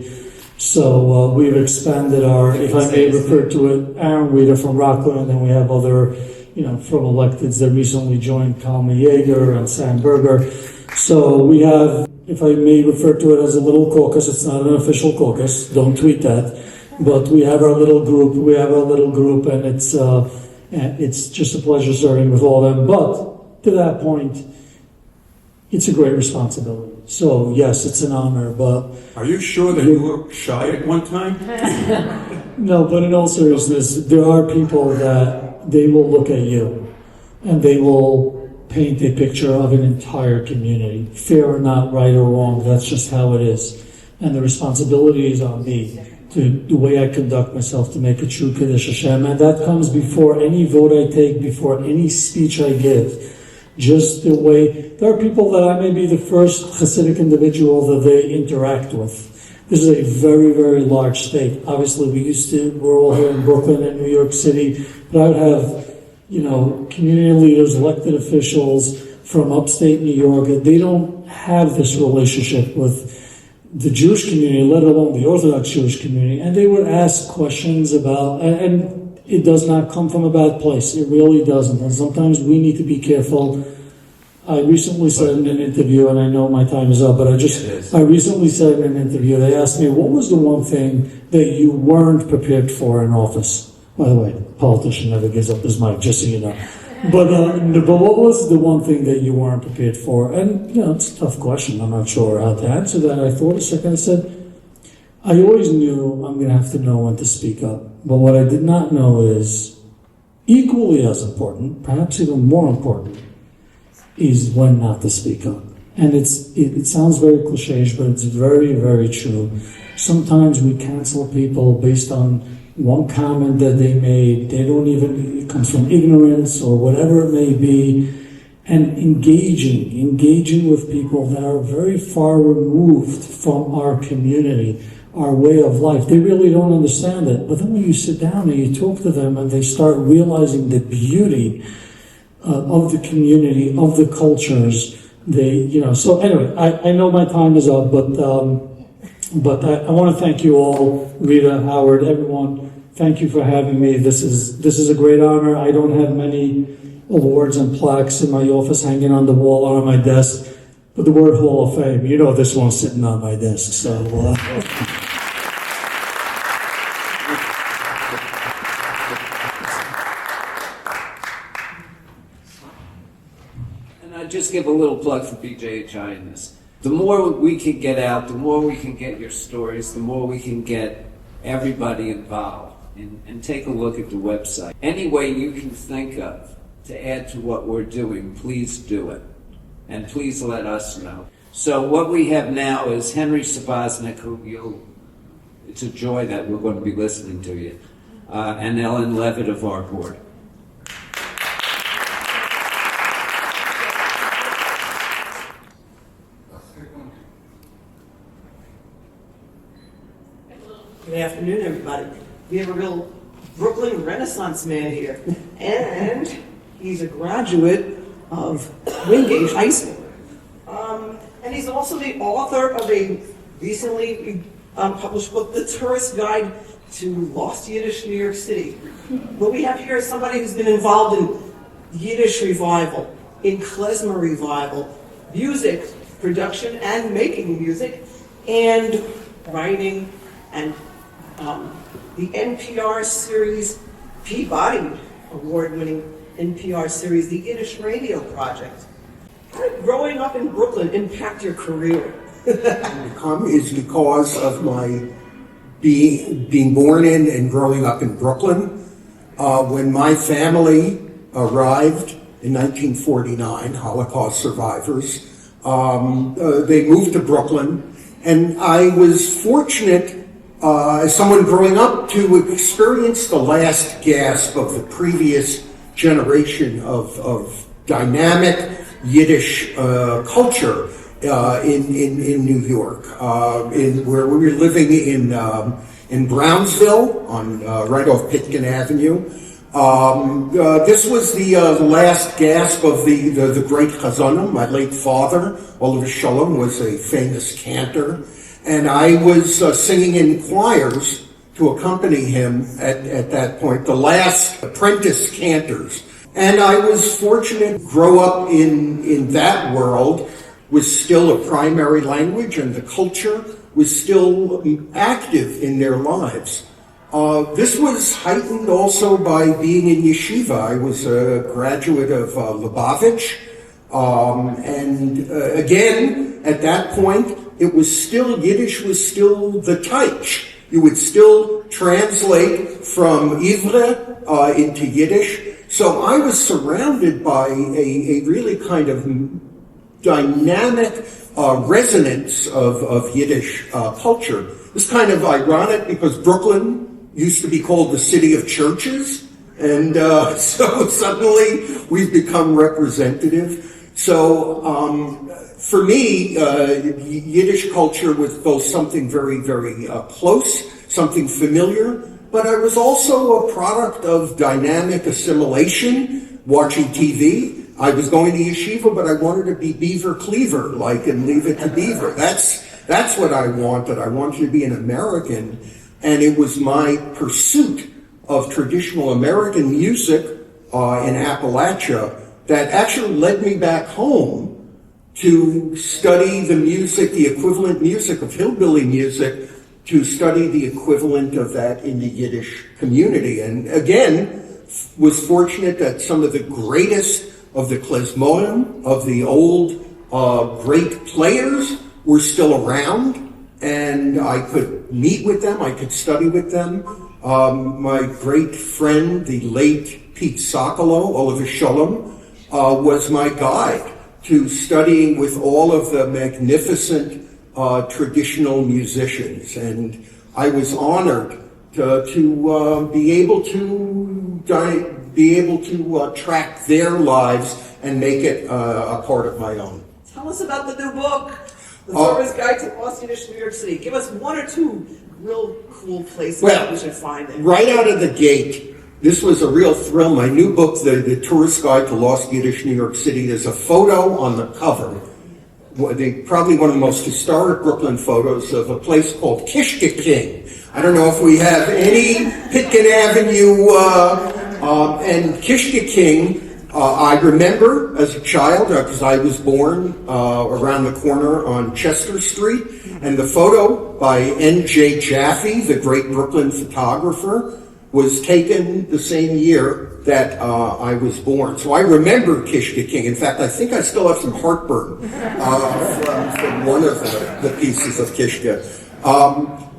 So we've expanded our, if I may refer to it, Aaron Reeder from Rockland, and we have other, from electeds that recently joined, Kalma Yeager and Sam Berger. So we have, if I may refer to it as a little caucus, it's not an official caucus, don't tweet that, but we have our little group, and it's just a pleasure serving with all of them. But to that point, it's a great responsibility. So yes, it's an honor, but... Are you sure that you were shy at one time? No, but in all seriousness, there are people that they will look at you and they will paint a picture of an entire community. Fair or not, right or wrong, that's just how it is. And the responsibility is on me to the way I conduct myself to make a true Kiddush Hashem. And that comes before any vote I take, before any speech I give. Just the way, there are people that I may be the first Hasidic individual that they interact with. This is a very, very large state. Obviously, we're all here in Brooklyn and New York City, but I would have, community leaders, elected officials from upstate New York, they don't have this relationship with the Jewish community, let alone the Orthodox Jewish community, and they would ask questions about, and it does not come from a bad place. It really doesn't. And sometimes we need to be careful. I recently said in an interview, and I know my time is up, but I recently said in an interview, they asked me, what was the one thing that you weren't prepared for in office? By the way, a politician never gives up his mic, just so you know. But what was the one thing that you weren't prepared for? And, it's a tough question. I'm not sure how to answer that. I thought a second. I said, I always knew I'm going to have to know when to speak up. But what I did not know is equally as important, perhaps even more important, is when not to speak up. And it sounds very cliche, but it's very, very true. Sometimes we cancel people based on one comment that they made. It comes from ignorance or whatever it may be. And engaging with people that are very far removed from our community, our way of life. They really don't understand it. But then when you sit down and you talk to them and they start realizing the beauty of the community, of the cultures, so anyway, I know my time is up, but I want to thank you all, Rita, Howard, everyone. Thank you for having me. This is a great honor. I don't have many awards and plaques in my office hanging on the wall or on my desk, but the word Hall of Fame, this one's sitting on my desk. So. And I just give a little plug for BJHI in this. The more we can get out, the more we can get your stories, the more we can get everybody involved. And take a look at the website. Any way you can think of to add to what we're doing, please do it. And please let us know. So what we have now is Henry Saboznik, it's a joy that we're going to be listening to you, and Ellen Levitt of our board. Good afternoon, everybody. We have a real Brooklyn Renaissance man here. And he's a graduate of Wingate High School. And he's also the author of a recently published book, The Tourist Guide to Lost Yiddish New York City. What we have here is somebody who's been involved in Yiddish revival, in klezmer revival, music production and making music, and writing, and the NPR series, Peabody award-winning NPR series, the Yiddish Radio Project. How did growing up in Brooklyn impact your career? Is because of my being born in and growing up in Brooklyn. When my family arrived in 1949, Holocaust survivors, they moved to Brooklyn, and I was fortunate as someone growing up to experience the last gasp of the previous generation of dynamic Yiddish culture in New York, where we were living in Brownsville, on right off Pitkin Avenue. This was the last gasp of the great Chazonim. My late father, Oliver Shalom, was a famous cantor, and I was singing in choirs to accompany him at that point, the last apprentice cantors. And I was fortunate to grow up in that world, was still a primary language, and the culture was still active in their lives. This was heightened also by being in yeshiva. I was a graduate of Lubavitch, and again, at that point, it was still, Yiddish was still the taich. You would still translate from Ivre into Yiddish. So I was surrounded by a really kind of dynamic resonance of Yiddish culture. It was kind of ironic because Brooklyn used to be called the city of churches, and so suddenly we've become representative. So for me, Yiddish culture was both something very, very close, something familiar, but I was also a product of dynamic assimilation, watching TV. I was going to yeshiva, but I wanted to be Beaver Cleaver, and Leave It to Beaver. That's what I wanted. I wanted to be an American, and it was my pursuit of traditional American music in Appalachia that actually led me back home to study the music, the equivalent music of hillbilly music, to study the equivalent of that in the Yiddish community. And again, was fortunate that some of the greatest of the klezmorim, of the old great players, were still around, and I could meet with them, I could study with them. My great friend, the late Pete Sokolow, Oliver Shalom, was my guide to studying with all of the magnificent traditional musicians, and I was honored to be able to track their lives and make it a part of my own. Tell us about the new book, The Tourist Guide to Lost Yiddish New York City. Give us one or two real cool places that we should find it. Right out of the gate, this was a real thrill. My new book, The Tourist Guide to Lost Yiddish New York City, there's a photo on the cover, probably one of the most historic Brooklyn photos, of a place called Kishke King. I don't know if we have any Pitkin Avenue, and Kishke King, I remember as a child, because I was born around the corner on Chester Street, and the photo by N.J. Jaffe, the great Brooklyn photographer, was taken the same year that I was born. So I remember Kishke King. In fact, I think I still have some heartburn from one of the pieces of Kishke.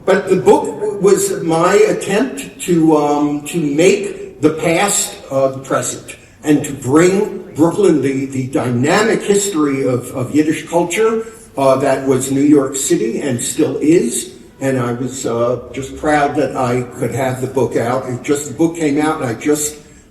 But the book was my attempt to make the past the present, and to bring Brooklyn the dynamic history of Yiddish culture that was New York City and still is. And I was just proud that I could have the book out. The book came out, and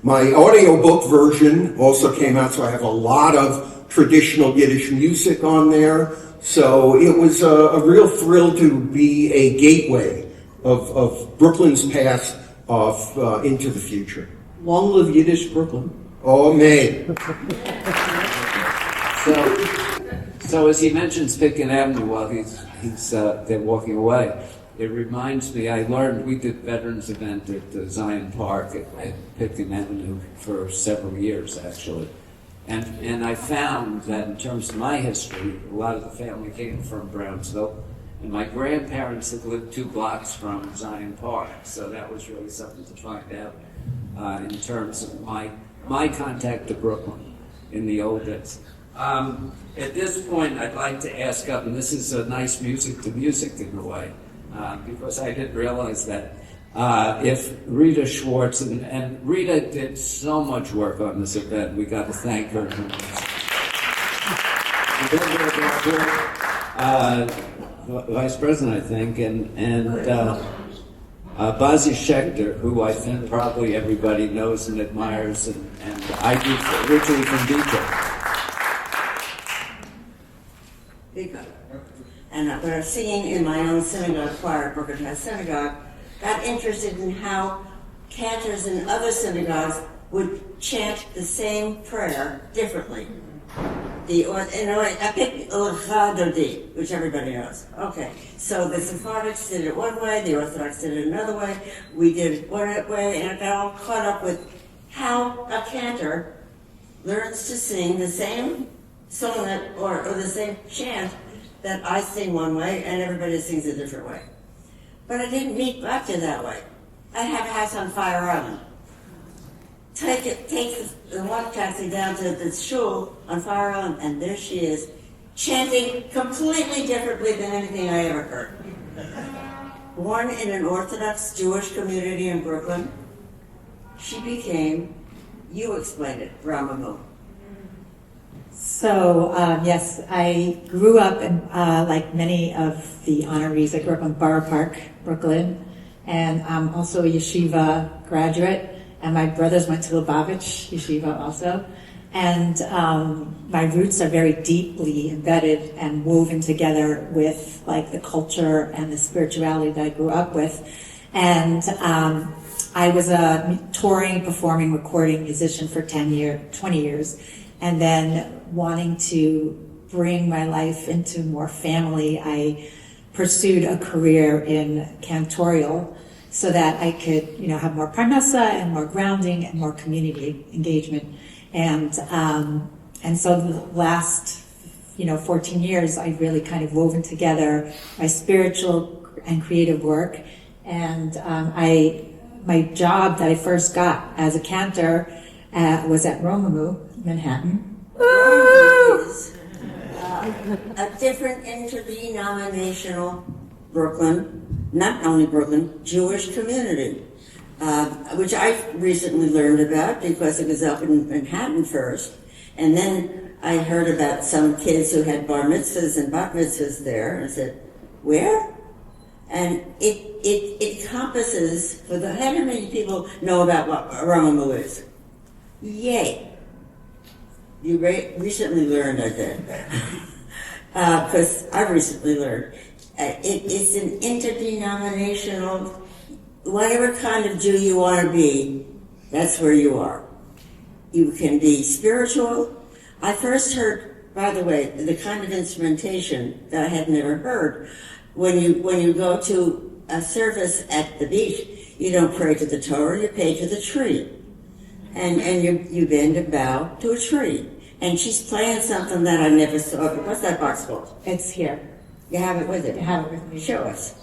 my audiobook version also came out, so I have a lot of traditional Yiddish music on there. So it was a real thrill to be a gateway of Brooklyn's past into the future. Long live Yiddish Brooklyn. Oh, man. So as he mentions Pitkin Avenue while they're walking away, it reminds me, we did Veterans event at Zion Park at Pitkin Avenue for several years, actually. And I found that in terms of my history, a lot of the family came from Brownsville, and my grandparents had lived 2 blocks from Zion Park, so that was really something to find out in terms of my contact to Brooklyn in the old days. At this point, I'd like to ask up, and this is a nice music to music in a way, because I didn't realize that. If Rita Schwartz, and Rita did so much work on this event, we got to thank her. Vice President, I think, and Bazi Schechter, who I think probably everybody knows and admires, and I do originally from BJHI. And when I was singing in my own synagogue choir, Brooklyn High Synagogue, got interested in how cantors in other synagogues would chant the same prayer differently. I picked Orcha Dodi, which everybody knows. Okay, so the Sephardics did it one way, the Orthodox did it another way, we did it one way, and I got all caught up with how a cantor learns to sing the same song or the same chant that I sing one way and everybody sings a different way. But I didn't meet Bhakti that way. I have a house on Fire Island. Take the walk taxi down to the shul on Fire Island, and there she is, chanting completely differently than anything I ever heard. Born in an Orthodox Jewish community in Brooklyn, she became, you explained it, Ramamu. So, yes, I grew up in, like many of the honorees, I grew up in Borough Park, Brooklyn, and I'm also a yeshiva graduate, and my brothers went to Lubavitch Yeshiva also. And my roots are very deeply embedded and woven together with like the culture and the spirituality that I grew up with. And I was a touring, performing, recording musician for 20 years. And then wanting to bring my life into more family, I pursued a career in cantorial so that I could, have more parnasa and more grounding and more community engagement. And so the last, 14 years, I've really kind of woven together my spiritual and creative work. And my job that I first got as a cantor was at Romamu, Manhattan. Romamu is a different interdenominational Brooklyn, not only Brooklyn, Jewish community. Which I recently learned about because it was up in Manhattan first. And then I heard about some kids who had bar mitzvahs and bat mitzvahs there, and I said, where? And it encompasses, how many people know about what Romamu is? Yay. You recently learned, I did. Because I recently learned. It's an interdenominational, whatever kind of Jew you want to be, that's where you are. You can be spiritual. I first heard, by the way, the kind of instrumentation that I had never heard. When you go to a service at the beach, you don't pray to the Torah, you pray to the tree. And you bend and bow to a tree. And she's playing something that I never saw. What's that box called? It's here. You have it with it? I have it with me. Show us.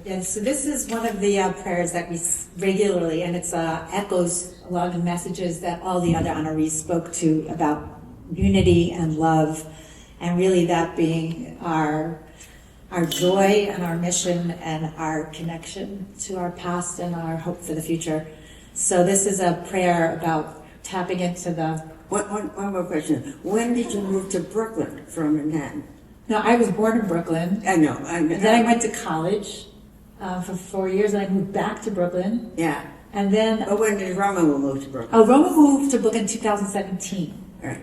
Yes, so this is one of the prayers that we regularly, and it's echoes a lot of the messages that all the other honorees spoke to about unity and love, and really that being our joy and our mission and our connection to our past and our hope for the future. So this is a prayer about tapping into the... One more question. When did you move to Brooklyn from Manhattan? No, I was born in Brooklyn. I know. And then I went to college for 4 years, and I moved back to Brooklyn. Yeah. And then... But when did Roma move to Brooklyn? Oh, Roma moved to Brooklyn in 2017. Right.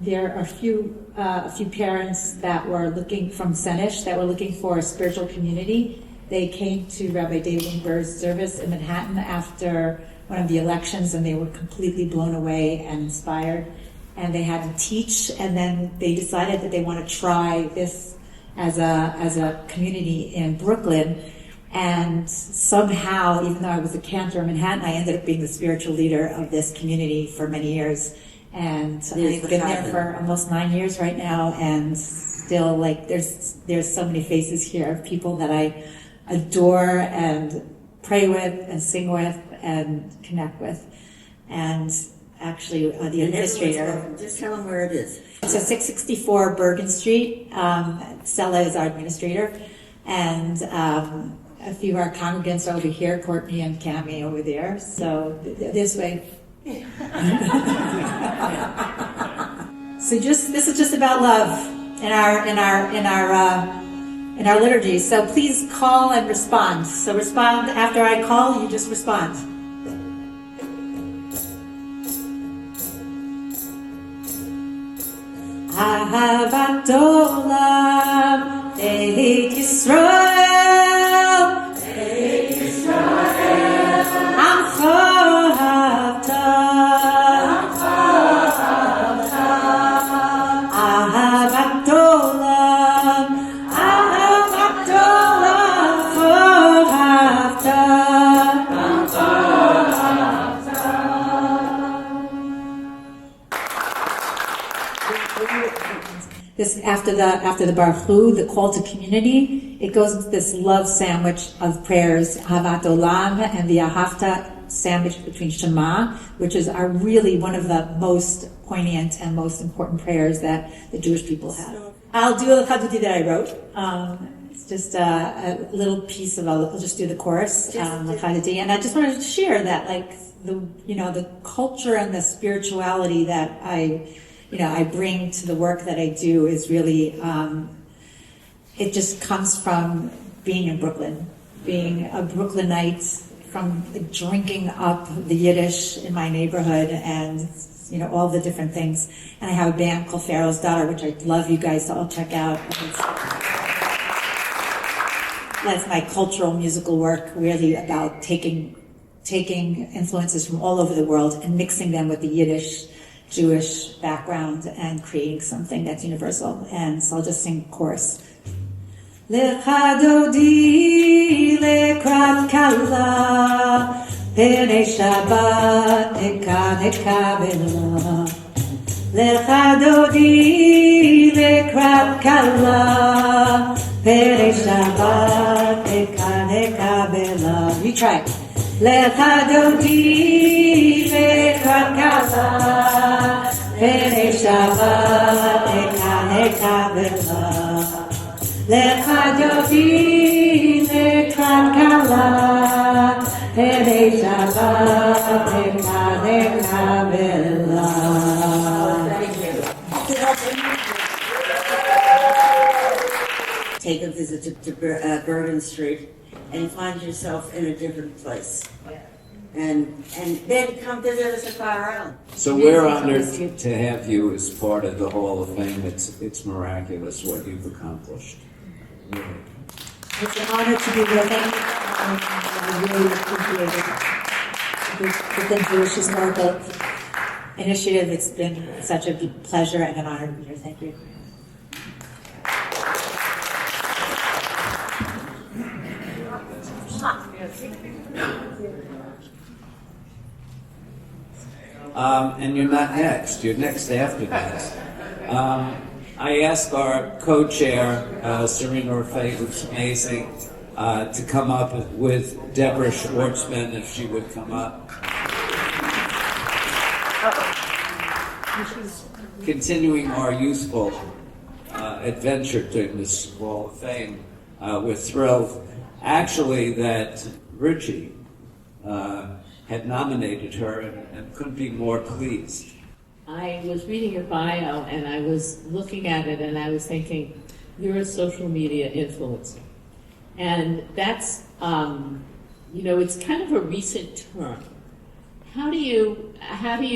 There are a few parents that were looking from Senish that were looking for a spiritual community. They came to Rabbi David Lindbergh's service in Manhattan after one of the elections, and they were completely blown away and inspired. And they had him teach, and then they decided that they want to try this as a community in Brooklyn. And somehow, even though I was a cantor in Manhattan, I ended up being the spiritual leader of this community for many years. And I've been there for almost 9 years right now, and still, like, there's so many faces here of people that I adore and pray with and sing with and connect with. And actually, the administrator. Just tell them where it is. So 664 Bergen Street. Stella is our administrator, and a few of our congregants are over here, Courtney and Cammie over there. So this way. So this is just about love in our liturgy. So please call and respond. So respond after I call. You just respond. Ahavat olam, Beit Yisrael, Amcha ahavta, Ahavat olam, This after the Baruch Hu, the call to community, it goes into this love sandwich of prayers, Havat Olam, and the Ahavta sandwich between Shema, which is really one of the most poignant and most important prayers that the Jewish people have. I'll do a Chadudi that I wrote. It's just a little piece of. I'll just do the chorus, Chadudi, and I just wanted to share that, like the culture and the spirituality that I bring to the work that I do is really, it just comes from being in Brooklyn, being a Brooklynite, from drinking up the Yiddish in my neighborhood and, all the different things. And I have a band called Pharaoh's Daughter, which I'd love you guys to all check out. That's my cultural musical work, really about taking influences from all over the world and mixing them with the Yiddish Jewish background and creating something that's universal. And so I'll just sing chorus. Lecha dodi lekrat kala Penei Shabbat nekabela Lecha dodi lekrat kala Penei Shabbat nekabela. You try. Lecha dodi lekrat kala Penei Shabbat nekabela Lecha dodi lekrat kala Penei Shabbat nekabela. Take a visit to Bergen Street and you find yourself in a different place. And then come visit us at Fire Island. So we're honored to have you as part of the Hall of Fame. It's miraculous what you've accomplished. Really. It's an honor to be with them. I really appreciate it. The Jewish Historical Initiative, it's been such a pleasure and an honor to be here. Thank you. And you're not next. You're next after that. I asked our co-chair, Serena Orfei, who's amazing, to come up with Deborah Schwartzman, if she would come up. Continuing our youthful adventure during this Wall of Fame, we're thrilled, actually, that Richie had nominated her and couldn't be more pleased. I was reading your bio and I was looking at it and I was thinking, you're a social media influencer. And that's, it's kind of a recent term. How do you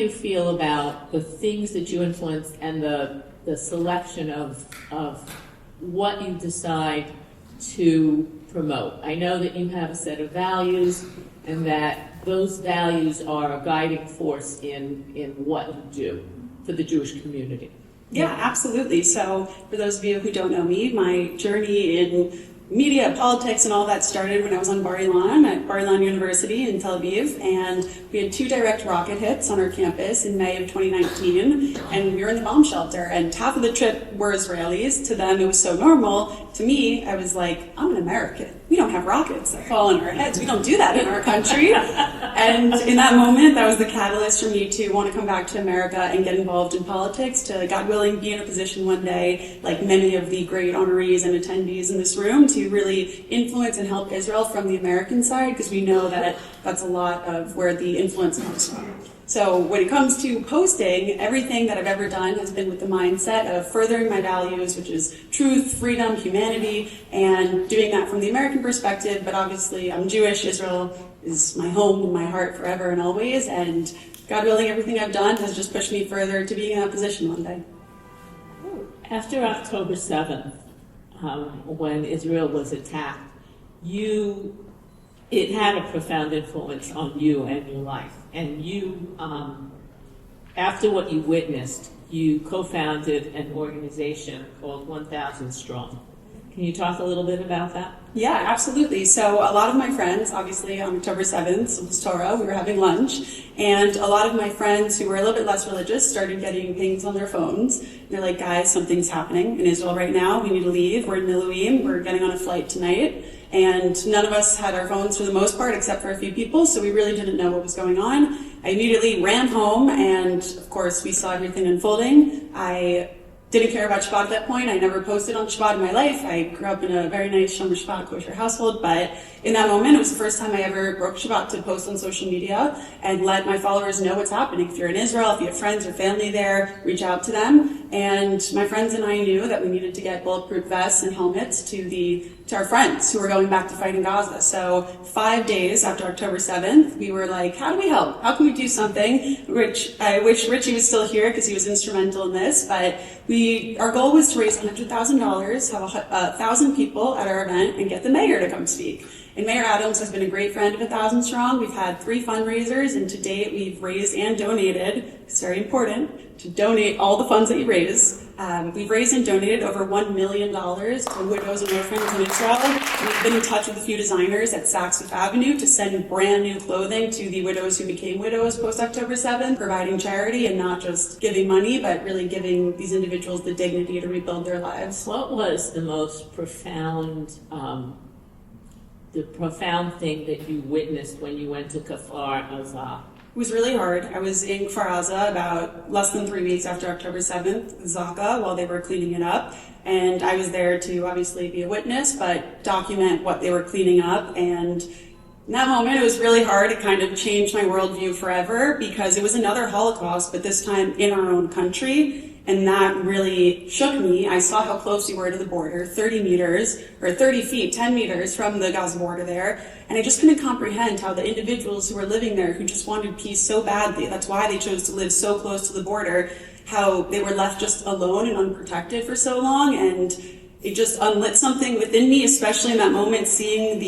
feel about the things that you influence and the selection of what you decide to promote? I know that you have a set of values and that those values are a guiding force in what you do for the Jewish community. Yeah, absolutely. So for those of you who don't know me, my journey in media, politics, and all that started when I was on Bar Ilan at Bar Ilan University in Tel Aviv, and we had 2 direct rocket hits on our campus in May of 2019, and we were in the bomb shelter, and half of the trip were Israelis. To them, it was so normal. To me, I was like, I'm an American. We don't have rockets that fall on our heads. We don't do that in our country. And in that moment, that was the catalyst for me to want to come back to America and get involved in politics, to, God willing, be in a position one day, like many of the great honorees and attendees in this room, to really influence and help Israel from the American side, because we know that that's a lot of where the influence comes from. So when it comes to posting, everything that I've ever done has been with the mindset of furthering my values, which is truth, freedom, humanity, and doing that from the American perspective. But obviously, I'm Jewish. Israel is my home and my heart forever and always. And God willing, everything I've done has just pushed me further to being in that position one day. After October 7th, when Israel was attacked, it had a profound influence on you and your life. And you, after what you witnessed, you co-founded an organization called 1,000 Strong. Can you talk a little bit about that? Yeah, absolutely. So a lot of my friends, obviously on October 7th, it was Torah, we were having lunch, and a lot of my friends who were a little bit less religious started getting pings on their phones. They're like, guys, something's happening in Israel right now. We need to leave. We're in Miluim. We're getting on a flight tonight. And none of us had our phones for the most part, except for a few people, so we really didn't know what was going on. I immediately ran home, and of course, we saw everything unfolding. I didn't care about Shabbat at that point. I never posted on Shabbat in my life. I grew up in a very nice Shomer Shabbat kosher household, but in that moment, it was the first time I ever broke Shabbat to post on social media and let my followers know what's happening. If you're in Israel, if you have friends or family there, reach out to them. And my friends and I knew that we needed to get bulletproof vests and helmets to our friends who were going back to fight in Gaza. So 5 days after October 7th, we were like, how do we help? How can we do something? Which I wish Richie was still here because he was instrumental in this, but our goal was to raise $100,000, have 1,000 people at our event, and get the mayor to come speak. And Mayor Adams has been a great friend of 1,000 Strong. We've had 3 fundraisers, and to date we've raised and donated. It's very important to donate all the funds that you raise. We've raised and donated over $1 million to widows and orphans in Israel. We've been in touch with a few designers at Saks Fifth Avenue to send brand new clothing to the widows who became widows post-October 7th, providing charity and not just giving money, but really giving these individuals the dignity to rebuild their lives. What was the most profound thing that you witnessed when you went to Kfar Aza? It was really hard. I was in Kfar Aza about less than 3 weeks after October 7th, Zaka, while they were cleaning it up. And I was there to obviously be a witness, but document what they were cleaning up. And in that moment, it was really hard. It kind of changed my worldview forever because it was another Holocaust, but this time in our own country. And that really shook me. I saw how close we were to the border, 30 feet, 10 meters from the Gaza border there. And I just couldn't comprehend how the individuals who were living there, who just wanted peace so badly, that's why they chose to live so close to the border, how they were left just alone and unprotected for so long. And it just unlit something within me, especially in that moment, seeing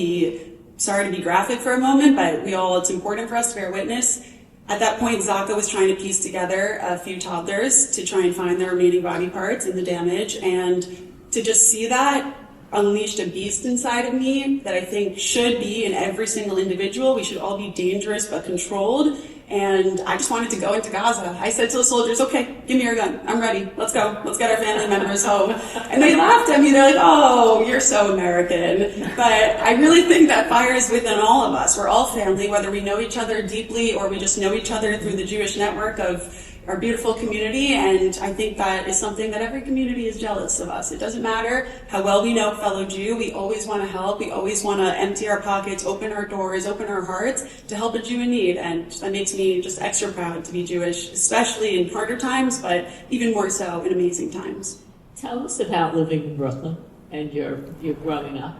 sorry to be graphic for a moment, but it's important for us to bear witness. At that point, Zaka was trying to piece together a few toddlers to try and find their remaining body parts and the damage. And to just see that unleashed a beast inside of me that I think should be in every single individual. We should all be dangerous but controlled. And I just wanted to go into Gaza. I said to the soldiers, okay, give me your gun. I'm ready. Let's go. Let's get our family members home. And they laughed at me. They're like, oh, you're so American. But I really think that fire is within all of us. We're all family, whether we know each other deeply or we just know each other through the Jewish network of our beautiful community. And I think that is something that every community is jealous of us. It doesn't matter how well we know fellow Jew. We always want to help. We always want to empty our pockets, open our doors, open our hearts to help a Jew in need. And that makes me just extra proud to be Jewish, especially in harder times, but even more so in amazing times. Tell us about living in Brooklyn and your growing up.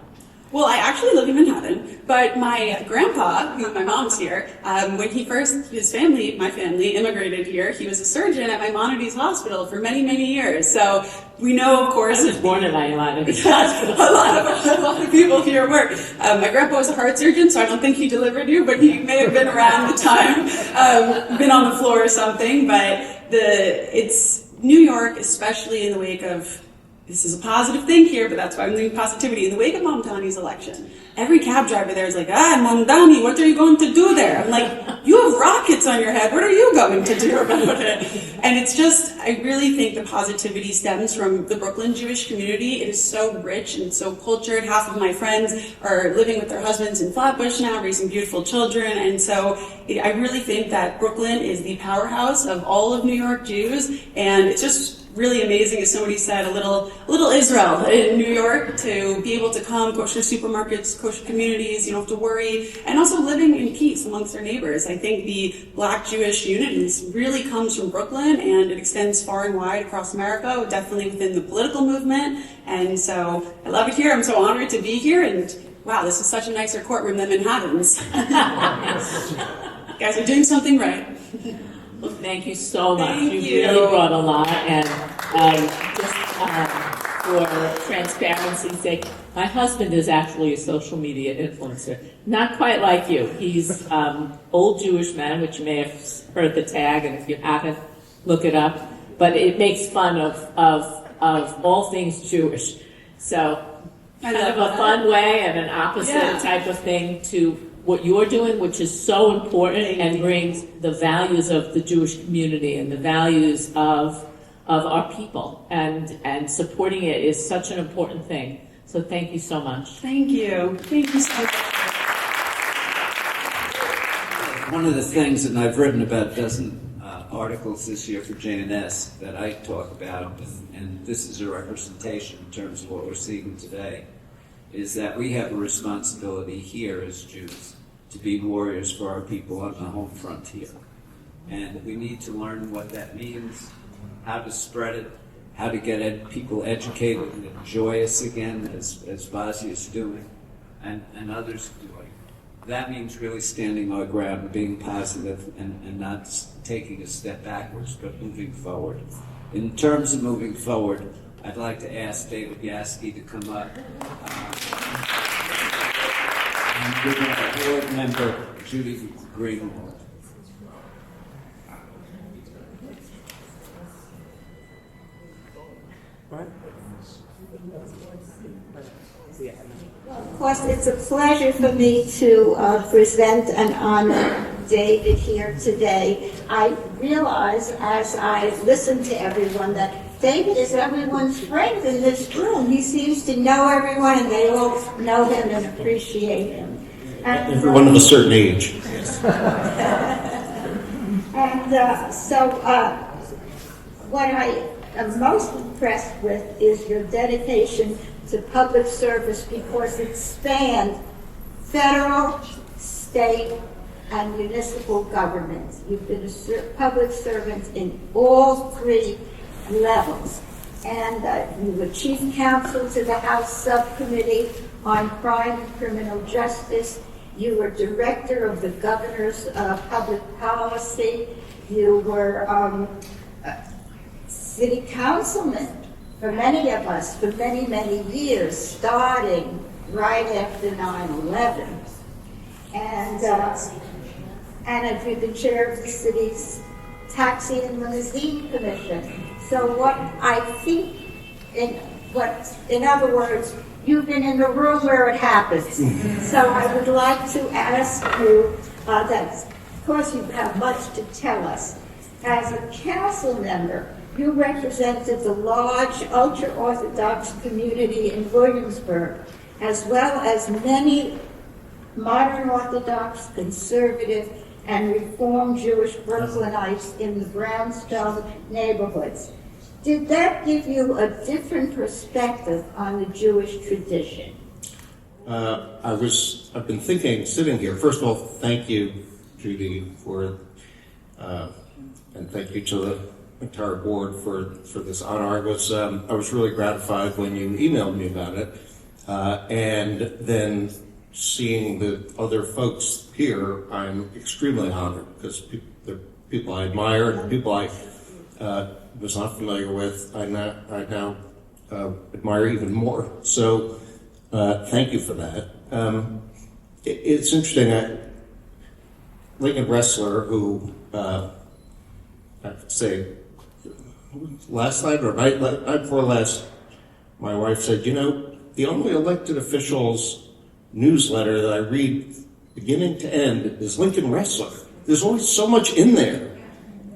Well, I actually live in Manhattan, but my grandpa, my mom's here, when my family immigrated here, he was a surgeon at Maimonides Hospital for many, many years. So we know, of course... I was born at Maimonides Hospital. a lot of people here were. My grandpa was a heart surgeon, so I don't think he delivered you, but he may have been around the time, been on the floor or something, but New York, especially in the wake of, this is a positive thing here, but that's why I'm doing positivity. In the wake of Mamdani's election, every cab driver there is like, Mamdani, what are you going to do there? I'm like, you have rockets on your head. What are you going to do about it? And it's just, I really think the positivity stems from the Brooklyn Jewish community. It is so rich and so cultured. Half of my friends are living with their husbands in Flatbush now, raising beautiful children. And so I really think that Brooklyn is the powerhouse of all of New York Jews. And it's just really amazing, as somebody said, a little Israel in New York, to be able to come, kosher supermarkets, kosher communities, you don't have to worry, and also living in peace amongst their neighbors. I think the Black Jewish unity really comes from Brooklyn, and it extends far and wide across America, definitely within the political movement. And so I love it here. I'm so honored to be here, and wow, this is such a nicer courtroom than Manhattan's. You guys are doing something right. Well, thank you so much. Thank You you. really brought a lot, and just for transparency's sake, my husband is actually a social media influencer. Not quite like you. He's old Jewish man, which you may have heard the tag, and if you haven't, look it up. But it makes fun of all things Jewish. So kind of a fun way and an opposite type of thing to what you're doing, which is so important and brings the values of the Jewish community and the values of our people, and supporting it is such an important thing. So thank you so much. Thank you. Thank you so much. One of the things, and I've written about a dozen articles this year for JNS that I talk about, and this is a representation in terms of what we're seeing today, is that we have a responsibility here as Jews to be warriors for our people on the home front here. And we need to learn what that means, how to spread it, how to get people educated and joyous again, as Vazi is doing, and others doing. That means really standing our ground, being positive, and not taking a step backwards, but moving forward. In terms of moving forward, I'd like to ask David Yaski to come up. And we have a board member, Judy Greenwald. Of course, it's a pleasure for me to present and honor David here today. I realize as I listen to everyone that David is everyone's friend in this room. He seems to know everyone, and they all know him and appreciate him. And, Everyone of a certain age. what I am most impressed with is your dedication to public service, because it spanned federal, state, and municipal government. You've been a public servant in all three levels. And you were chief counsel to the House Subcommittee on Crime and Criminal Justice. You were director of the governor's public policy. You were city councilman for many of us for many, many years, starting right after 9/11. And you've been chair of the city's Taxi and Limousine Commission. So what I think, in other words, you've been in the room where it happens. So I would like to ask you that, of course, you have much to tell us. As a council member, you represented the large ultra-Orthodox community in Williamsburg, as well as many modern Orthodox, conservative, and Reformed Jewish Brooklynites in the brownstone neighborhoods. Did that give you a different perspective on the Jewish tradition? I've been thinking, sitting here, first of all, thank you, Judy, and thank you to the entire board for this honor. I was really gratified when you emailed me about it, and then seeing the other folks here, I'm extremely honored, because they're people I admire and people I was not familiar with, I now admire even more. So thank you for that. It's interesting. Lincoln Ressler, who I have to say last night or night before last, my wife said, you know, the only elected officials newsletter that I read beginning to end is Lincoln Wrestler. There's always so much in there.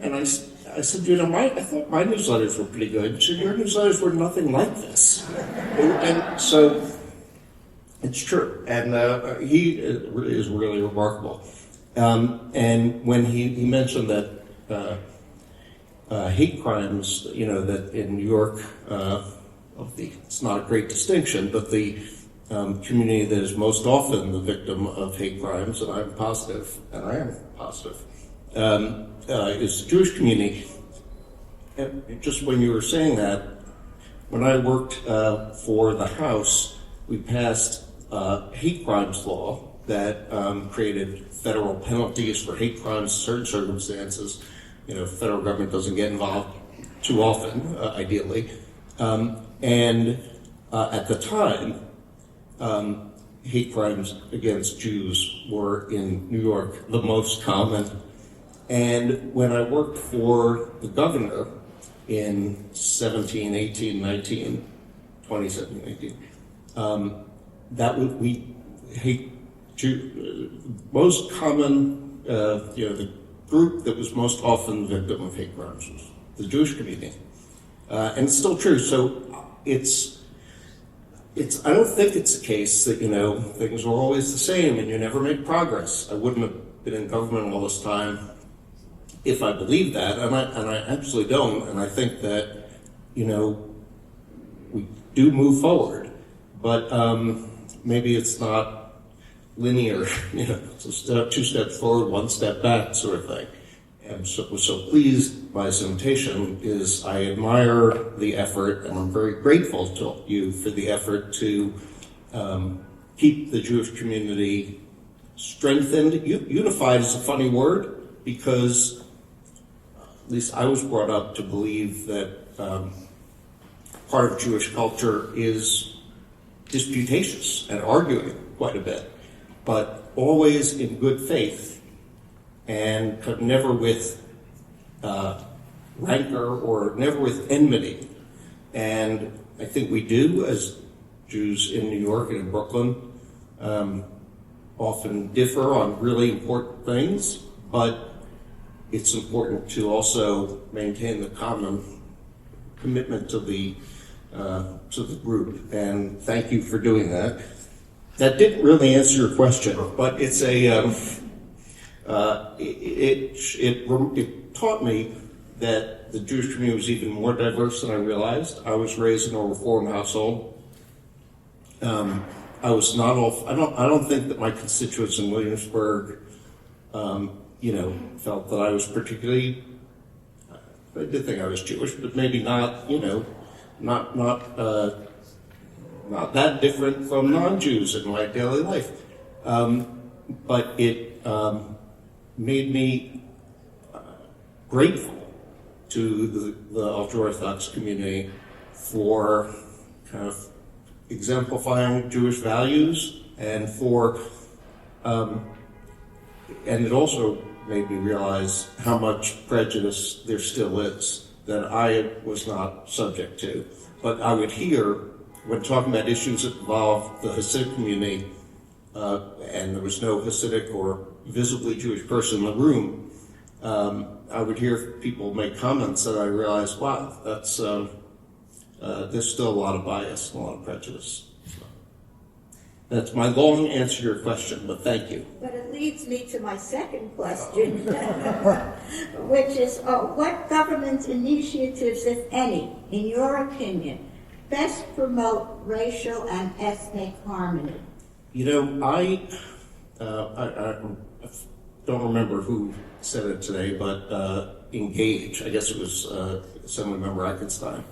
And I said, you know, I thought my newsletters were pretty good. She said, your newsletters were nothing like this. And so it's true. And he is really remarkable. And when he mentioned that hate crimes, you know, that in New York, it's not a great distinction, but the community that is most often the victim of hate crimes, and I'm positive, and I am positive, is the Jewish community. And just when you were saying that, when I worked for the House, we passed hate crimes law that created federal penalties for hate crimes in certain circumstances. You know, the federal government doesn't get involved too often, ideally. And at the time, hate crimes against Jews were in New York the most common. And when I worked for the governor in 17, 18, 19, 2017, 18, that would, we hate most common, you know, the group that was most often the victim of hate crimes was the Jewish community. And it's still true. So I don't think it's a case that, you know, things are always the same and you never make progress. I wouldn't have been in government all this time if I believed that, and I absolutely don't. And I think that, you know, we do move forward, but maybe it's not linear, you know, it's a two steps forward, one step back sort of thing. And so pleased by this invitation is I admire the effort, and I'm very grateful to you for the effort to keep the Jewish community strengthened. Unified is a funny word because at least I was brought up to believe that part of Jewish culture is disputatious and arguing quite a bit, but always in good faith and never with rancor or never with enmity. And I think we do, as Jews in New York and in Brooklyn, often differ on really important things, but it's important to also maintain the common commitment to the group. And thank you for doing that. That didn't really answer your question, but it's it taught me that the Jewish community was even more diverse than I realized. I was raised in a Reform household. I was not all. I don't think that my constituents in Williamsburg, you know, felt that I was particularly. I did think I was Jewish, but maybe not. You know, not that different from non-Jews in my daily life. But it made me grateful to the ultra-Orthodox community for kind of exemplifying Jewish values and for, and it also made me realize how much prejudice there still is that I was not subject to. But I would hear, when talking about issues that involved the Hasidic community, and there was no Hasidic or visibly Jewish person in the room, I would hear people make comments that I realized, wow, that's there's still a lot of bias and a lot of prejudice. So that's my long answer to your question, but thank you. But it leads me to my second question, which is, what government initiatives, if any, in your opinion, best promote racial and ethnic harmony? You know, I don't remember who said it today, but engage. I guess it was Assemblymember Eichenstein.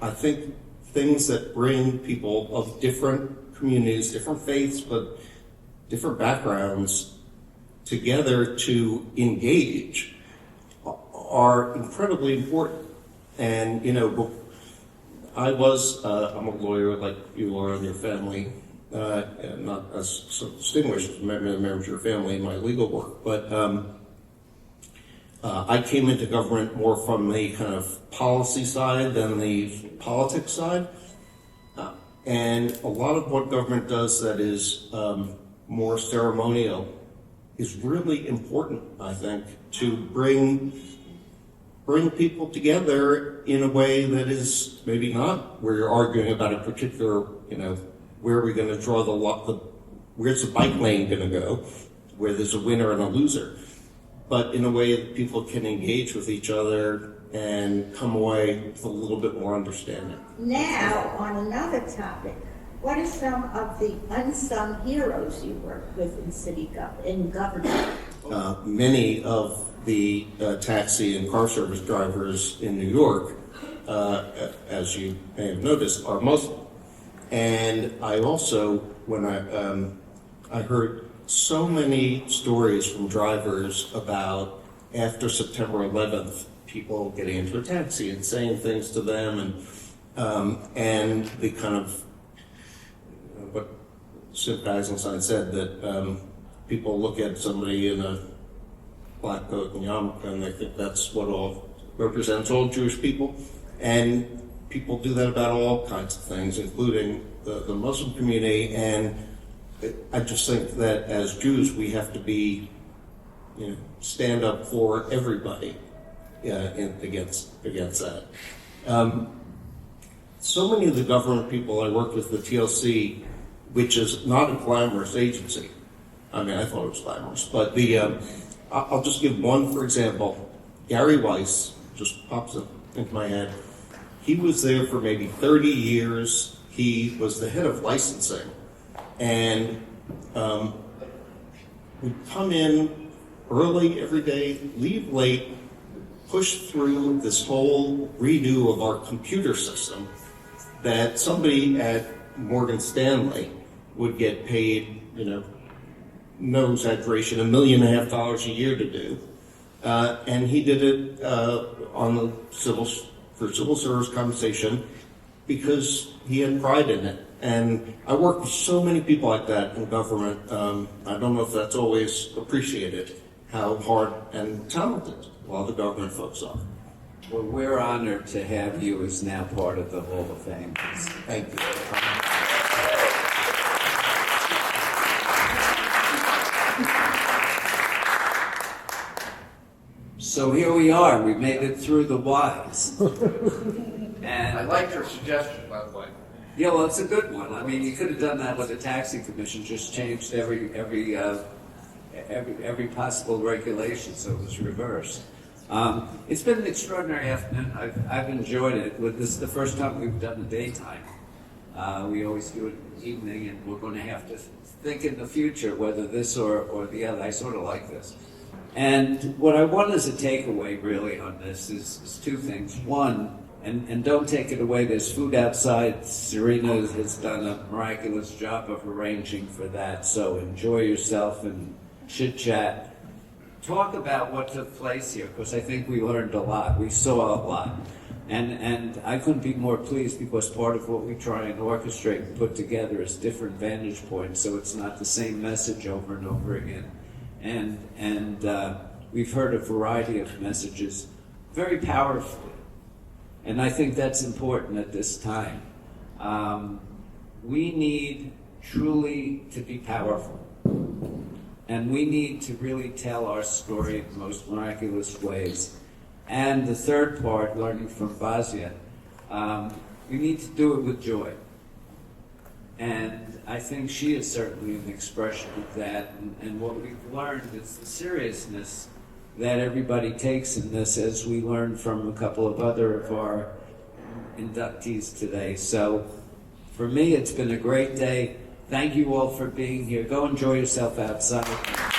I think things that bring people of different communities, different faiths, but different backgrounds together to engage are incredibly important. And, you know, I'm a lawyer like you are in your family, and not as so distinguished as members of your family in my legal work, but I came into government more from the kind of policy side than the politics side. And a lot of what government does that is more ceremonial is really important, I think, to bring people together in a way that is maybe not where you're arguing about a particular, where are we going to draw where's the bike lane going to go, where there's a winner and a loser, but in a way that people can engage with each other and come away with a little bit more understanding. Now, on another topic, what are some of the unsung heroes you work with in government? Many of the taxi and car service drivers in New York, as you may have noticed, are Muslim. And I also, when I heard so many stories from drivers about after September 11th, people getting into a taxi and saying things to them, and the kind of what Sid Eisenstein said, that people look at somebody in a black coat and yarmulke and they think that's what all represents all Jewish people, and people do that about all kinds of things, including the Muslim community. And I just think that as Jews we have to be, stand up for everybody against that. So many of the government people I worked with, the TLC, which is not a glamorous agency. I mean, I thought it was glamorous, but I'll just give one, for example. Gary Weiss just pops up into my head. He was there for maybe 30 years. He was the head of licensing, and would come in early every day, leave late, push through this whole redo of our computer system that somebody at Morgan Stanley would get paid, no exaggeration, $1.5 million a year to do. And he did it on the for civil service compensation because he had pride in it. And I work with so many people like that in government. I don't know if that's always appreciated, how hard and talented a lot of the government folks are. Well, we're honored to have you as now part of the Hall of Fame. Thank you. So here we are. We made it through the whys. And I liked your suggestion, by the way. Yeah, well, it's a good one. I mean, you could have done that with the taxi commission, just changed every possible regulation, so it was reversed. It's been an extraordinary afternoon. I've enjoyed it. This is the first time we've done the daytime. We always do it in the evening, and we're going to have to think in the future whether this or the other. I sort of like this. And what I want as a takeaway really on this is two things. One, and don't take it away, there's food outside. Serena has done a miraculous job of arranging for that, so enjoy yourself and chit-chat. Talk about what took place here, because I think we learned a lot. We saw a lot. And I couldn't be more pleased, because part of what we try and orchestrate and put together is different vantage points, so it's not the same message over and over again. And we've heard a variety of messages, very powerfully. And I think that's important at this time. We need truly to be powerful. And we need to really tell our story in the most miraculous ways. And the third part, learning from Basia, we need to do it with joy. And I think she is certainly an expression of that. And what we've learned is the seriousness that everybody takes in this, as we learned from a couple of other of our inductees today. So for me, it's been a great day. Thank you all for being here. Go enjoy yourself outside.